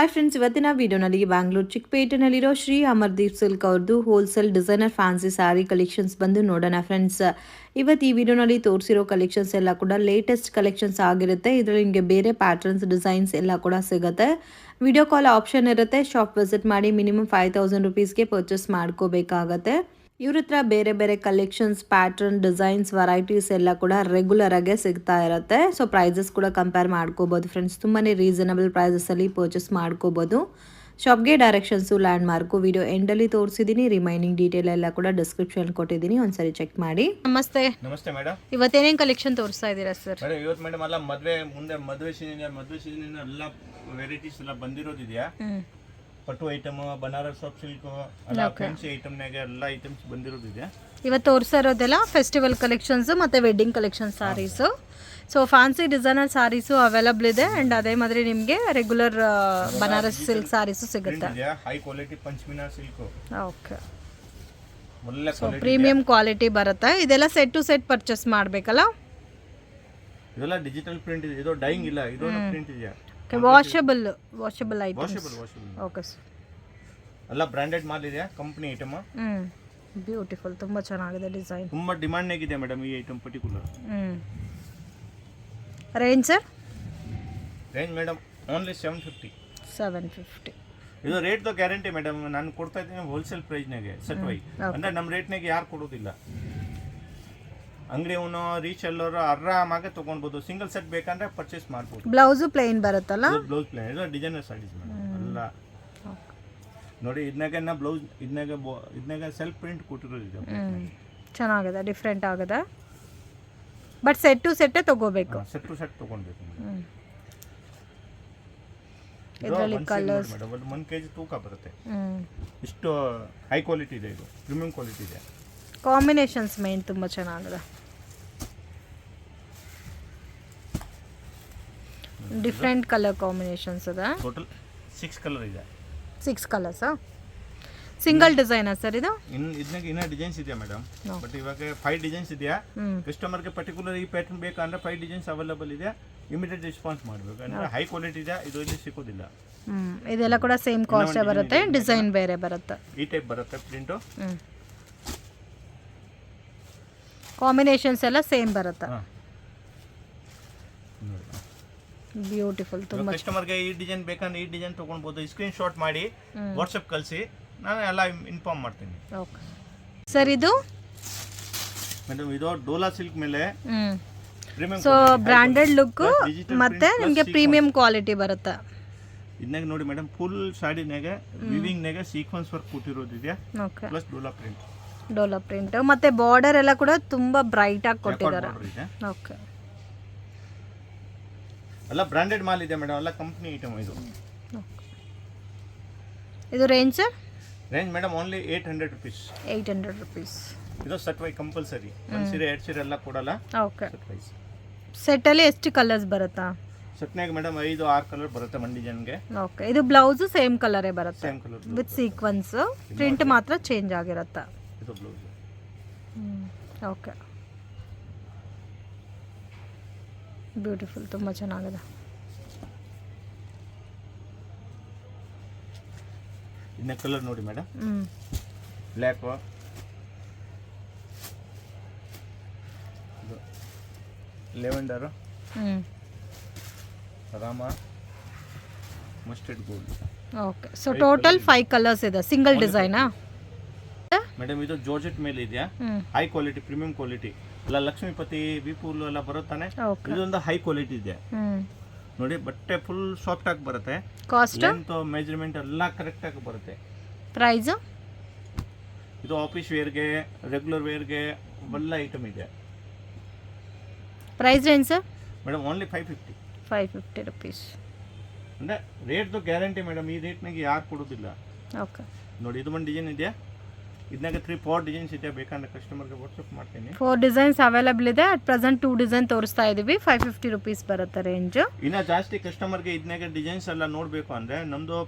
Hi friends, ಇವತ್ತಿನ ವಿಡಿಯೋನಲ್ಲಿ Bangalore ಚಿಕ್ಕಪೇಟೆನಲ್ಲಿರೋ Shri Amardeep silk ಅವ್ರದ್ದು wholesale designer fancy sari collections ಬಂದು ನೋಡೋಣ ಫ್ರೆಂಡ್ಸ್. ಇವತ್ತು ಈ ವಿಡಿಯೋನಲ್ಲಿ ತೋರಿಸಿರೋ ಕಲೆಕ್ಷನ್ಸ್ ಎಲ್ಲ ಕೂಡ ಲೇಟೆಸ್ಟ್ ಕಲೆಕ್ಷನ್ಸ್ ಆಗಿರುತ್ತೆ. ಇದರಲ್ಲಿ ನಿಮಗೆ ಬೇರೆ ಪ್ಯಾಟರ್ನ್ಸ್ ಡಿಸೈನ್ಸ್ ಎಲ್ಲ ಕೂಡ ಸಿಗುತ್ತೆ. ವಿಡಿಯೋ ಕಾಲ್ ಆಪ್ಷನ್ ಇರುತ್ತೆ. ಶಾಪ್ ವಿಸಿಟ್ ಮಾಡಿ ಮಿನಿಮಮ್ 5000 ರುಪೀಸ್ಗೆ ಪರ್ಚೇಸ್ ಮಾಡ್ಕೋಬೇಕಾಗತ್ತೆ. ಇವ್ರ ಹತ್ರ ಬೇರೆ ಬೇರೆ ಕಲೆಕ್ಷನ್ಸ್, ಪ್ಯಾಟರ್ನ್, ಡಿಸೈನ್ಸ್, ವೆರೈಟೀಸ್ ಎಲ್ಲ ಕೂಡ ರೆಗ್ಯುಲರ್ ಆಗಿ ಸಿಗ್ತಾ ಇರುತ್ತೆ. ಸೊ ಪ್ರೈಸಸ್ ಕೂಡ ಕಂಪೇರ್ ಮಾಡ್ಕೋಬೋದು ಫ್ರೆಂಡ್ಸ್. ತುಂಬಾ ರೀಸನಬಲ್ ಪ್ರೈಸಸಲ್ಲಿ ಪರ್ಚೇಸ್ ಮಾಡ್ಕೋಬೋದು. ಶಾಪ್ಗೆ ಡೈರೆಕ್ಷನ್ಸು, ಲ್ಯಾಂಡ್ ಮಾರ್ಕು ವಿಡಿಯೋ ಎಂಡಲ್ಲಿ ತೋರಿಸಿದ್ದೀನಿ. ರಿಮೈನಿಂಗ್ ಡೀಟೇಲ್ ಎಲ್ಲ ಕೂಡ ಡಿಸ್ಕ್ರಿಪ್ಷನ್ ಕೊಟ್ಟಿದ್ದೀನಿ, ಒಂದ್ಸರಿ ಚೆಕ್ ಮಾಡಿ. ನಮಸ್ತೆ. ನಮಸ್ತೆ ಮೇಡಮ್. ಇವತ್ತೇನೇನು ಕಲೆಕ್ಷನ್ ತೋರಿಸ್ತಾ ಇದ್ದೀರಾ ಸರ್? ಇವತ್ತು ಮೇಡಮ್ ಎಲ್ಲ ಮದುವೆ ಸೀಸನ್ ಎಲ್ಲ ವೆರೈಟೀಸ್ ಎಲ್ಲ ಬಂದಿರೋದಿದೆಯಾ? ಪಟ್ಟು item, Banaras soft silk, fancy ಐಟಮ್ನಾಗ ಎಲ್ಲ ಐಟಮ್ಸ್ ಬಂದಿರೋದಿದೆ. ಇವತ್ತು ತೋರಿಸ್ತಾ ಇರೋದೆಲ್ಲ ಫೆಸ್ಟಿವಲ್ ಕಲೆಕ್ಷನ್ಸ್ ಮತ್ತು wedding collection sarees. So fancy designer sarees available ಇದೆ. ಅಂಡ್ ಅದೇ ಮಾದರಿ ನಿಮಗೆ ರೆಗ್ಯುಲರ್ ಬನಾರಸ್ ಸಿಲ್ಕ್ ಸಾರೀಸು ಸಿಗುತ್ತೆ. ಹೈ ಕ್ವಾಲಿಟಿ ಪಂಚಮಿನಾ ಸಿಲ್ಕ್. ಓಕೆ, ಒಳ್ಳೆ ಕ್ವಾಲಿಟಿ, ಪ್ರೀಮಿಯಂ ಕ್ವಾಲಿಟಿ ಬರುತ್ತೆ. ಇದೆಲ್ಲ ಸೆಟ್ ಟು ಸೆಟ್ ಪರ್ಚೇಸ್ ಮಾಡಬೇಕಲ್ಲ? ಇದೆಲ್ಲ ಡಿಜಿಟಲ್ ಪ್ರಿಂಟ್ ಇದೆ. ಇದು ಡೈಯಿಂಗ್ ಇಲ್ಲ, ಇದು ಪ್ರಿಂಟ್ ಇದೆ. Washable items. Okay sir. ಎಲ್ಲ ಬ್ರಾಂಡೆಡ್ ಮಾಲ್ ಇದೆ, ಕಂಪನಿ ಐಟಮ್. ಬ್ಯೂಟಿಫುಲ್, ತುಂಬಾ ಚೆನ್ನಾಗಿದೆ ಡಿಸೈನ್. ತುಂಬಾ ಡಿಮಾಂಡ್ ಆಗಿದೆ ಮೇಡಮ್ ಈ item particular. Range sir? Range madam only 750. ಇದು ರೇಟ್ ಗ್ಯಾರಂಟಿ ಮೇಡಮ್. ನಾನು ಕೊಡ್ತಾ ಇದ್ದೀನಿ ಹೋಲ್ಸೇಲ್ ಪ್ರೈಸ್ನಾಗೆ ಸೆಟ್ ವೈ. ಅಂದ್ರೆ ನಮ್ಮ ರೇಟ್ನಾಗೆ ಯಾರು ಕೊಡೋದಿಲ್ಲ. ಅಂಗಡಿ ಅವನು ರೀಸೆಲ್ಲರ್ ಆರಾಮಾಗಿ ತಗೊಳ್ಬೋದು. ಸಿಂಗಲ್ ಸೆಟ್ ಬೇಕಂದ್ರೆ ಪರ್ಚೇಸ್ ಮಾಡ್ಬೋದು. ಬ್ಲೌಸ್ ಪ್ಲೇನ್ ಬರುತ್ತಲ್ಲ? Blouse plain. ಇದು ಡಿಸೈನರ್ ಸಾರೀಸ್ ಎಲ್ಲ ನೋಡಿ. ಇದನ್ನಾಗ ಬ್ಲೌಸ್ ಇದನ್ನಾಗ ಸೆಲ್ಫ್ ಪ್ರಿಂಟ್ ಕೊಟ್ಟಿರೋದು. ಚೆನ್ನಾಗಿದೆ, ಡಿಫ್ರೆಂಟ್ ಆಗಿದೆ. ಬಟ್ ಸೆಟ್ ಟು ಸೆಟ್ ತಗೋಬೇಕು. ಸೆಟ್ ಟು ಸೆಟ್ ತಗೊಳ್ಬೇಕು. ಇದರಲ್ಲಿ ಕಲರ್ಸ್ ಮೇಡಮ್ 1 kg ತೂಕ ಬರುತ್ತೆ. ಇಷ್ಟು ಹೈ ಕ್ವಾಲಿಟಿ ಇದೆ, ಇದು ಪ್ರೀಮಿಯಂ ಕ್ವಾಲಿಟಿ ಇದೆ. ಕಾಂಬಿನೇಷನ್ಸ್ ಮೇನ್ ತುಂಬಾ ಚೆನ್ನಾಗಿದೆ. ಡಿಫ್ರೆಂಟ್ ಕಲರ್ ಕಾಂಬಿನೇಷನ್ಸ್ ಇದೆ. ಟೋಟಲ್ 6 ಕಲರ್ ಇದೆ. 6 ಕಲರ್ಸಾ? ಸಿಂಗಲ್ ಡಿಸೈನಾ ಸರ್ ಇದು? ಇನ್ನ ಡಿಸೈನ್ಸ್ ಇದೆಯಾ ಮೇಡಮ್? ಬಟ್ ಇವಾಗ 5 ಡಿಸೈನ್ಸ್ ಇದೆಯಾ. ಕಸ್ಟಮರ್ಗೆ ಪರ್ಟಿಕ್ಯುಲರ್ ಈ ಪ್ಯಾಟರ್ನ್ ಬೇಕಂದ್ರೆ 5 ಡಿಸೈನ್ಸ್ ಅವೈಲೇಬಲ್ ಇದೆ. ಇಮಿಡಿಯೇಟ್ ರೆಸ್ಪಾನ್ಸ್ ಮಾಡಬೇಕು. ಅಂದ್ರೆ ಹೈ ಕ್ವಾಲಿಟಿ ಇದೆ, ಇದು ಇಲ್ಲಿ ಸಿಗೋದಿಲ್ಲ. ಇದೆಲ್ಲ ಕೂಡ ಸೇಮ್ ಕಾಸ್ಟ್ ಬರುತ್ತೆ, ಡಿಸೈನ್ ಬೇರೆ ಬರುತ್ತೆ. ಈ ಟೈಪ್ ಬರುತ್ತೆ ಪ್ರಿಂಟ್. ಕಾಂಬಿನೇಷನ್ಸ್ ಎಲ್ಲ ಸೇಮ್ ಬರುತ್ತೆ. ಬ್ಯೂಟಿಫುಲ್. ತುಂಬಾ ಕಸ್ಟಮರ್ಗೆ ಈ ಡಿಸೈನ್ ಬೇಕಂದ್ರೆ ಈ ಡಿಸೈನ್ ತಗೊಳ್ಬೋದು. ಸ್ಕ್ರೀನ್ ಶಾಟ್ ಮಾಡಿ ವಾಟ್ಸಪ್ ಕಳಿಸಿ, ನಾನು ಎಲ್ಲ ಇನ್ಫಾರ್ಮ್ ಮಾಡ್ತೀನಿ. Okay sir. ಇದು ಮೇಡಮ್ ಇದು ಡೋಲಾ ಸಿಲ್ಕ್ ಮೇಲೆ ಪ್ರೀಮಿಯಂ, ಸೊ ಬ್ರಾಂಡೆಡ್ ಲುಕ್ ಮತ್ತೆ ನಿಮಗೆ ಪ್ರೀಮಿಯಂ ಕ್ವಾಲಿಟಿ ಬರುತ್ತೆ. ಇದನ್ನಾಗ ನೋಡಿ ಮೇಡಮ್, ಫುಲ್ ಸಾಡಿನಾಗ ವಿವಿಂಗ್ ನಾಗ ಸೀಕ್ವೆನ್ಸ್ ವರ್ಕ್ ಕೊಟ್ಟಿರೋದಿದೆ. ಓಕೆ, ಪ್ಲಸ್ ಡೋಲಾ ಪ್ರಿಂಟ್ ಮತ್ತೆ ಬಾರ್ಡರ್ ಎಲ್ಲ ಕೂಡ ತುಂಬಾ ಬ್ರೈಟ್ ಆಗಿ ಕೊಟ್ಟಿದ್ದಾರೆ. ಓಕೆ, ಎಲ್ಲ ಬ್ರಾಂಡೆಡ್ ಮಾಲ್ ಇದೆ ಮೇಡಮ್, ಎಲ್ಲ ಕಂಪನಿ ಐಟಮ್. ಇದು range sir? Range madam only 800 rupees. 800 rupees. ಇದು ಸೆಟ್ ವೈ ಕಂಪಲ್ಸರಿ. ಒಂದು ಸೀರೆ 2 ಸೀರೆ ಎಲ್ಲ ಕೊಡಲ್ಲ. ಓಕೆ, ಸೆಟ್ ಅಲ್ಲಿ ಎಷ್ಟು ಕಲರ್ಸ್ ಬರುತ್ತಾ? ಸೆಟ್ನಾಗ ಮೇಡಮ್ 5-6 ಕಲರ್ ಬರುತ್ತೆ ಒಂದು ಡಿಸೈನ್ಗೆ. ಓಕೆ, ಇದು ಬ್ಲೌಸ್ ಸೇಮ್ ಕಲರೇ ಬರುತ್ತೆ, same colour with sequence. Print ಮಾತ್ರ ಚೇಂಜ್ ಆಗಿರುತ್ತೆ. ಇದು ಬ್ಲೌಸ್. ಓಕೆ, ಬ್ಯೂಟಿಫುಲ್, ತುಂಬ ಚೆನ್ನಾಗಿದೆ. ಇನ್ನ ಕಲರ್ ನೋಡಿ ಮೇಡಮ್, ಬ್ಲ್ಯಾಕ್, ಲೆವೆಂಡರ್, ರಾಮ, mustard gold. Okay, so total 5 colours ಇದೆ. ಸಿಂಗಲ್ ಡಿಸೈನಾ ಮೇಡಮ್? ಇದು ಜಾರ್ಜೆಟ್ ಮೇಲೆ ಇದೆಯಾ, ಹೈ ಕ್ವಾಲಿಟಿ ಪ್ರೀಮಿಯಂ ಕ್ವಾಲಿಟಿ. ಎಲ್ಲ ಲಕ್ಷ್ಮೀಪತಿ, ವಿಪುಲ್ ಎಲ್ಲ ಬರುತ್ತಾನೆ. ಇದೊಂದು ಹೈ ಕ್ವಾಲಿಟಿ ಇದೆ ನೋಡಿ. ಬಟ್ಟೆ ಫುಲ್ ಸಾಫ್ಟ್ ಆಗಿ ಬರುತ್ತೆ. ಕಾಸ್ಟ್, ಲೆಂತ್, ಮೆಜರ್ಮೆಂಟ್ ಎಲ್ಲ ಕರೆಕ್ಟ್ ಆಗಿ ಬರುತ್ತೆ. ಪ್ರೈಸ್? ಇದು ಆಫೀಸ್ ವೇರ್ಗೆ, ರೆಗ್ಯುಲರ್ ವೇರ್ಗೆ ಎಲ್ಲ ಐಟಮ್ ಇದೆ. Price range sir? Madam only 550 rupees. ಅಂದರೆ ರೇಟ್ದು ಗ್ಯಾರಂಟಿ ಮೇಡಮ್. ಈ ರೇಟ್ನಾಗೆ ಯಾರು ಕೊಡೋದಿಲ್ಲ. ಓಕೆ ನೋಡಿ, ಇದು ಒಂದು ಡಿಸೈನ್ ಇದೆಯಾ. ಇದನ್ನಾಗ 3-4 ಡಿಸೈನ್ಸ್ ಇದೆ. ಬೇಕಂದ್ರೆ ಕಸ್ಟಮರ್ಗೆ ವಾಟ್ಸಪ್ ಮಾಡ್ತೀನಿ. 4 ಡಿಸೈನ್ಸ್ ಅವೈಲೇಬಲ್ ಇದೆ. ಅಟ್ ಪ್ರೆಸೆಂಟ್ 2 ಡಿಸೈನ್ ತೋರಿಸ್ತಾ ಇದೀವಿ. 550 ರುಪೀಸ್ ಬರುತ್ತೆ ರೇಂಜ್. ಇನ್ನು ಜಾಸ್ತಿ ಕಸ್ಟಮರ್ಗೆ ಇದನ್ನಾಗ ಡಿಸೈನ್ಸ್ ಎಲ್ಲ ನೋಡಬೇಕು ಅಂದರೆ ನಮ್ಮದು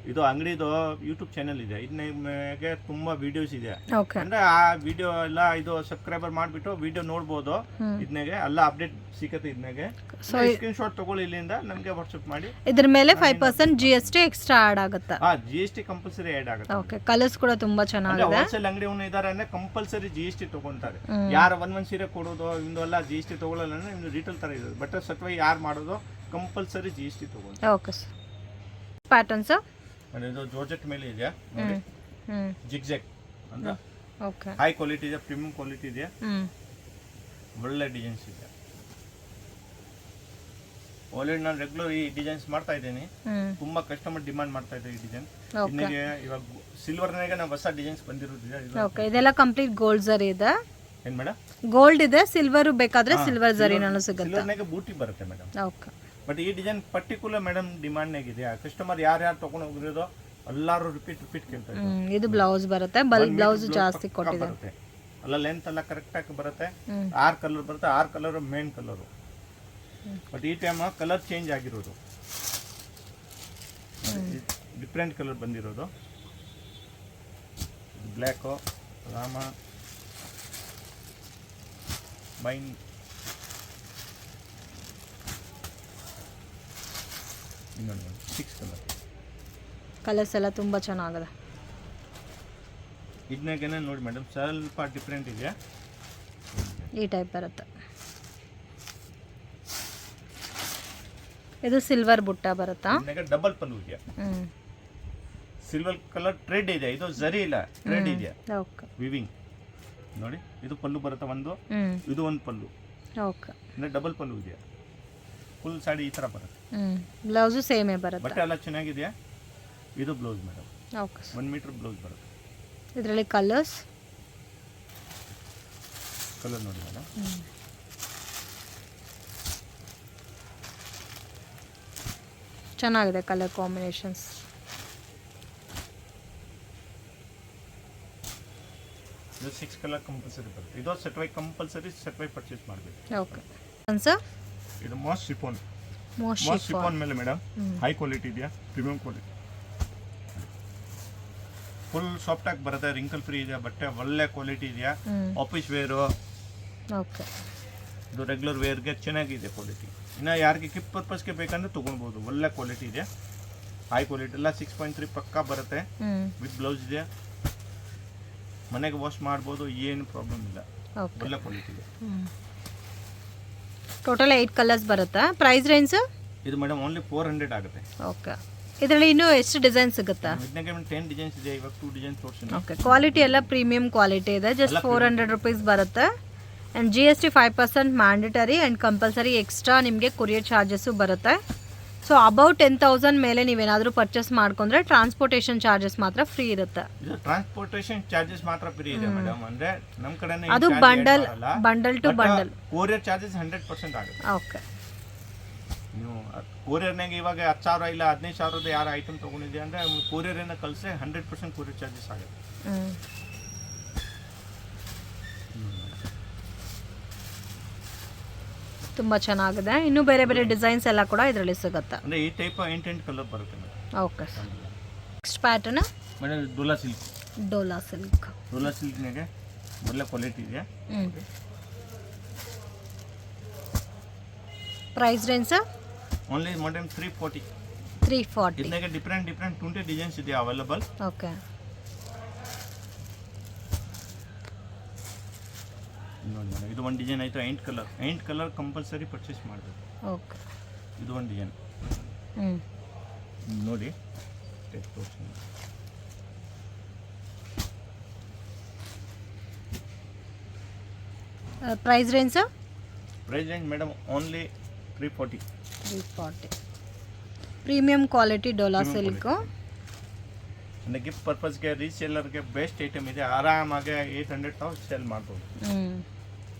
ಇದು ಅಂಗಡಿದು ಯೂಟ್ಯೂಬ್ ಚಾನೆಲ್ ಇದೆ, ಇದನ್ನೇ ತುಂಬಾ ವಿಡಿಯೋಸ್ ಇದೆ. ಓಕೆ ಅಂದ್ರೆ ಆ ವಿಡಿಯೋ ಎಲ್ಲ ಇದು ಸಬ್ಸ್ಕ್ರೈಬರ್ ಮಾಡಿಬಿಟ್ಟು ವಿಡಿಯೋ ನೋಡ್ಬೋದು. ಇದನ್ನೇ ಎಲ್ಲ ಅಪ್ಡೇಟ್ ಸಿಗುತ್ತೆ. ಇದನ್ನೇ ಸ್ಕ್ರೀನ್ ಶಾಟ್ ತಗೊಳ್ಳಿ, ಇಲ್ಲಿಂದ ನಮಗೆ ವಾಟ್ಸ್ಆಪ್ ಮಾಡಿ. ಇದ್ರ ಮೇಲೆ 5% GST ಎಕ್ಸ್ಟ್ರಾ ಆಡ್ ಆಗುತ್ತೆ. GST ಕಂಪಲ್ಸರಿ ಆಡ್ ಆಗುತ್ತೆ. ಓಕೆ ಕಲರ್ಸ್ ಕೂಡ ತುಂಬಾ ಚೆನ್ನಾಗಿದೆ. ಹೋಲ್ಸೇಲ್ ಅಂಗಡಿ ಇದಾರೆ ಅಂದ್ರೆ ಕಂಪಲ್ಸರಿ GST ತಗೊಂತಾರೆ. ಯಾರು ಒಂದ್ ಸೀರೆ ಕೊಡೋದು ಇಂದೆಲ್ಲ GST ತಗೊಳ್ಳಲ್ಲ ಅಂದ್ರೆ ನಿಮ್ದು ರಿಟೇಲ್ ತರ ಇರೋದು. ಬಟ್ ಸಟ್ವೈ ಯಾರು ಮಾಡೋದು ಕಂಪಲ್ಸರಿ GST ತಗೊಂತಾರೆ. Okay sir. ಪ್ಯಾಟರ್ನ್ಸ್ ಇದು ಜಾರ್ಜೆಟ್ ಮೇಲೆ ಇದೆ ನೋಡಿ, ಜಿಗ್ಜಾಗ್ ಅಂತ. ಓಕೆ ಹೈ ಕ್ವಾಲಿಟಿ ಇದೆ, ಪ್ರೀಮಿಯಂ ಕ್ವಾಲಿಟಿ ಇದೆ, ಒಳ್ಳೆ ಡಿಸೈನ್ಸ್ ಇದೆ. ಆಲ್ರೆಡಿ ನಾನು ರೆಗ್ಯುಲರ್ ಈ ಡಿಸೈನ್ಸ್ ಮಾಡ್ತಾ ಇದ್ದೀನಿ, ತುಂಬಾ ಕಸ್ಟಮರ್ ಡಿಮಾಂಡ್ ಮಾಡ್ತಾ ಇದ್ದಾರೆ ಈ ಡಿಸೈನ್. ಇನ್ನಿಗೆ ಇವಾಗ ಸಿಲ್ವರ್ ನಾಗ ನಾವು ಹೊಸ ಡಿಸೈನ್ಸ್ ಬಂದಿರೋದಿದೆ. ಓಕೆ ಇದೆಲ್ಲ ಕಂಪ್ಲೀಟ್ ಗೋಲ್ಡ್ ಜರಿ ಇದೆ. ಏನ್ ಮೇಡಮ್? ಗೋಲ್ಡ್ ಇದೆ, ಸಿಲ್ವರ್ ಬೇಕಾದ್ರೆ ಸಿಲ್ವರ್ ಜರಿನೂ ಸಿಗುತ್ತೆ. ಸಿಲ್ವರ್ ನಾಗ ಬೂಟಿ ಬರುತ್ತೆ ಮೇಡಮ್. ಓಕೆ ಬಟ್ ಈ ಡಿಸೈನ್ ಪರ್ಟಿಕ್ಯುಲರ್ ಮೇಡಮ್ ಡಿಮಾಂಡ್ ನಾಗಿದೆ. ಕಸ್ಟಮರ್ ಯಾರು ತಗೊಂಡು ಹೋಗಿರೋದು ಎಲ್ಲರೂ ರಿಪೀಟ್ ಕೇಳ್ತಾ ಇದ್ದಾರೆ. ಇದು ಬ್ಲೌಸ್ ಬರುತ್ತೆ, ಬಲ್ಕ್ ಬ್ಲೌಸ್ ಜಾಸ್ತಿ ಕೊಟ್ಟಿದೆ. ಅಲ್ಲ ಲೆಂತ್ ಎಲ್ಲ ಕರೆಕ್ಟ್ ಆಗಿ ಬರುತ್ತೆ. 6 ಕಲರ್ ಬರುತ್ತೆ, 6 ಕಲರ್ ಮೇನ್ ಕಲರ್. ಬಟ್ ಈ ಟೈಮ್ ಕಲರ್ ಚೇಂಜ್ ಆಗಿರೋದು, ಡಿಫ್ರೆಂಟ್ ಕಲರ್ ಬಂದಿರೋದು. ಬ್ಲ್ಯಾಕ್, ರಾಮ, ಬೈನ್, ಇನ್ನೊಂದು 6 ಕಲರ್. ಕಲರ್ಸ್ ಎಲ್ಲ ತುಂಬಾ ಚೆನ್ನಾಗಿದೆ. ಇದನ್ನಾಗೇನೆ ನೋಡಿ ಮೇಡಮ್, ಸ್ವಲ್ಪ ಡಿಫ್ರೆಂಟ್ ಇದೆ. ಈ ಟೈಪ್ ಬರುತ್ತೆ. ಇದು ಸಿಲ್ವರ್ ಬುಟ್ಟ ಬರುತ್ತಾ? ಡಬಲ್ ಪಲ್ಲು ಇದೆ. ಸಿಲ್ವರ್ ಕಲರ್ ಥ್ರೆಡ್ ಇದೆ, ಇದು ಜರಿ ಇಲ್ಲ, ಥ್ರೆಡ್ ಇದೆ. ಓಕೆ ವಿವಿಂಗ್ ನೋಡಿ, ಇದು ಪಲ್ಲು ಬರುತ್ತೆ ಒಂದು, ಇದು ಒಂದು ಪಲ್ಲು. ಓಕೆ ಅಂದ್ರೆ ಡಬಲ್ ಪಲ್ಲು ಇದೆ. ಫುಲ್ ಸಾಡಿ ಈ ತರ ಬರುತ್ತೆ. ಬ್ಲೌಸ್ ಸೇಮೇ ಬರುತ್ತೆ. ಬಟ್ಟೆ ಎಲ್ಲ ಚೆನ್ನಾಗಿದೆ. ಇದು blouse madam. Okay 1 metre blouse ಬರುತ್ತೆ. ಇದರಲ್ಲಿ ಕಲರ್ ನೋಡಿ ಮೇಡಮ್. ಚೆನ್ನಾಗಿದೆ ಕಲರ್ ಕಾಂಬಿನೇಷನ್ಸ್. ಇದು 6 ಕಲರ್ ಕಂಪಲ್ಸರಿ ಬರುತ್ತೆ. ಇದು set Y compulsory set wise purchase ಮಾಡಬೇಕು. Okay sir. ಇದು ಮಾಸ್ ಶಿಫಾನ್. ಮಾಸ್ ಶಿಫಾನ್ ಮೇಲೆ ಮೇಡಮ್ ಹೈ ಕ್ವಾಲಿಟಿ ಇದೆಯಾ, ಪ್ರೀಮಿಯಂ ಕ್ವಾಲಿಟಿ, ಫುಲ್ ಸಾಫ್ಟ್ ಆಗಿ ಬರುತ್ತೆ, ರಿಂಕಲ್ ಫ್ರೀ ಇದೆ, ಬಟ್ಟೆ ಒಳ್ಳೆ ಕ್ವಾಲಿಟಿ ಇದೆಯಾ. ಆಫೀಸ್ ವೇರು, ಓಕೆ ಇದು ರೆಗ್ಯುಲರ್ ವೇರ್ಗೆ ಚೆನ್ನಾಗಿದೆ ಕ್ವಾಲಿಟಿ. ಇನ್ನು ಯಾರಿಗೆ ಗಿಫ್ಟ್ ಪರ್ಪಸ್ಗೆ ಬೇಕಂದ್ರೆ ತೊಗೊಳ್ಬೋದು. ಒಳ್ಳೆ ಕ್ವಾಲಿಟಿ ಇದೆ, ಹೈ ಕ್ವಾಲಿಟಿ ಎಲ್ಲ. 6.3 ಪಕ್ಕಾ ಬರುತ್ತೆ, ವಿತ್ ಬ್ಲೌಸ್ ಇದೆ. ಮನೆಗೆ ವಾಶ್ ಮಾಡ್ಬೋದು, ಏನು ಪ್ರಾಬ್ಲಮ್ ಇಲ್ಲ. ಒಳ್ಳೆ ಕ್ವಾಲಿಟಿ ಇದೆ. ಟೋಟಲ್ 8 ಕಲರ್ಸ್ ಬರುತ್ತಾ? ಪ್ರೈಸ್ ರೇಂಜ್ ಇದು ಮೇಡಮ್ ಓನ್ಲಿ 400 ಆಗುತ್ತೆ. ಓಕೆ ಇದರಲ್ಲಿ ಇನ್ನೂ ಎಷ್ಟು ಡಿಸೈನ್ ಸಿಗುತ್ತಾ? ಇದಕ್ಕೆ 10 ಡಿಸೈನ್ಸ್ ಇದೆ, ಇವಾಗ 2 ಡಿಸೈನ್ಸ್ ತೋರಿಸ್ತೀನಿ. ಓಕೆ ಕ್ವಾಲಿಟಿ ಎಲ್ಲ ಪ್ರೀಮಿಯಂ ಕ್ವಾಲಿಟಿ ಇದೆ. ಜಸ್ಟ್ 400 ರುಪೀಸ್ ಬರುತ್ತೆ. And GST 5% mandatory and compulsory extra ನಿಮಗೆ ಕೊರಿಯರ್ ಚಾರ್ಜಸ್ಸು ಬರುತ್ತೆ. ಸೊ ಅಬೌಟ್ 10,000 ಮೇಲೆ ನೀವೇನಾದರೂ ಪರ್ಚೇಸ್ ಮಾಡ್ಕೊಂಡ್ರೆ ಟ್ರಾನ್ಸ್ಪೋರ್ಟೇಷನ್ ಚಾರ್ಜಸ್ ಮಾತ್ರ ಫ್ರೀ ಇರುತ್ತೆ. ಇದು ಟ್ರಾನ್ಸ್ಪೋರ್ಟೇಷನ್ ಚಾರ್ಜಸ್ ಮಾತ್ರ ಫ್ರೀ ಇದೆ ಮೇಡಮ್. ಅಂದ್ರೆ ನಮ್ಮ ಕಡೆನೇ ಅದು bundle to bundle. Courier charges 100% ಆಗುತ್ತೆ. ಓಕೆ ನೀವು ಕೊರಿಯರ್ನಾಗ ಇವಾಗ 10,000 ಇಲ್ಲ 15,000 ಯಾರು ಐಟಮ್ ತೊಗೊಂಡಿದೆ ಅಂದರೆ ಕೊರಿಯರಿಂದ ಕಳಿಸಿ 100% ಕೊರಿಯರ್ ಚಾರ್ಜಸ್ ಆಗುತ್ತೆ. ತುಂಬ ಚೆನ್ನಾಗಿದೆ. ಇನ್ನೂ ಬೇರೆ ಬೇರೆ ಡಿಸೈನ್ಸ್ ಎಲ್ಲ ಕೂಡ ಇದರಲ್ಲಿ ಸಿಗುತ್ತೆ. ಅಂದರೆ ಈ ಟೈಪ್ 8 ಕಲರ್ ಬರುತ್ತೆ madam. Okay next pattern madam dola silk. Dola silk. Dola ಸಿಲ್ಕ್ನಾಗೆ ಒಳ್ಳೆ ಕ್ವಾಲಿಟಿ ಇದೆ. Price range only madam 340. 340. ಇದನ್ನಾಗೆ ಡಿಫ್ರೆಂಟ್ 20 ಡಿಸೈನ್ಸ್ ಇದೆ ಅವೈಲೇಬಲ್. ಓಕೆ ನೋಡಿ ಮೇಡಮ್, ಇದು ಒಂದು ಡಿಸೈನ್ ಆಯಿತು. 8 ಕಲರ್ ಕಂಪಲ್ಸರಿ ಪರ್ಚೇಸ್ ಮಾಡಬೇಕು. ಓಕೆ ಇದು ಒಂದು ಡಿಸೈನ್ ನೋಡಿ. Price range madam only 340. Premium quality dola silk. ಅಂದರೆ ಗಿಫ್ಟ್ ಪರ್ಪಸ್ಗೆ ರೀಸೇಲರ್ಗೆ ಬೆಸ್ಟ್ ಐಟಮ್ ಇದೆ. ಆರಾಮಾಗಿ 800 ಸೇಲ್ ಮಾಡ್ಬೋದು.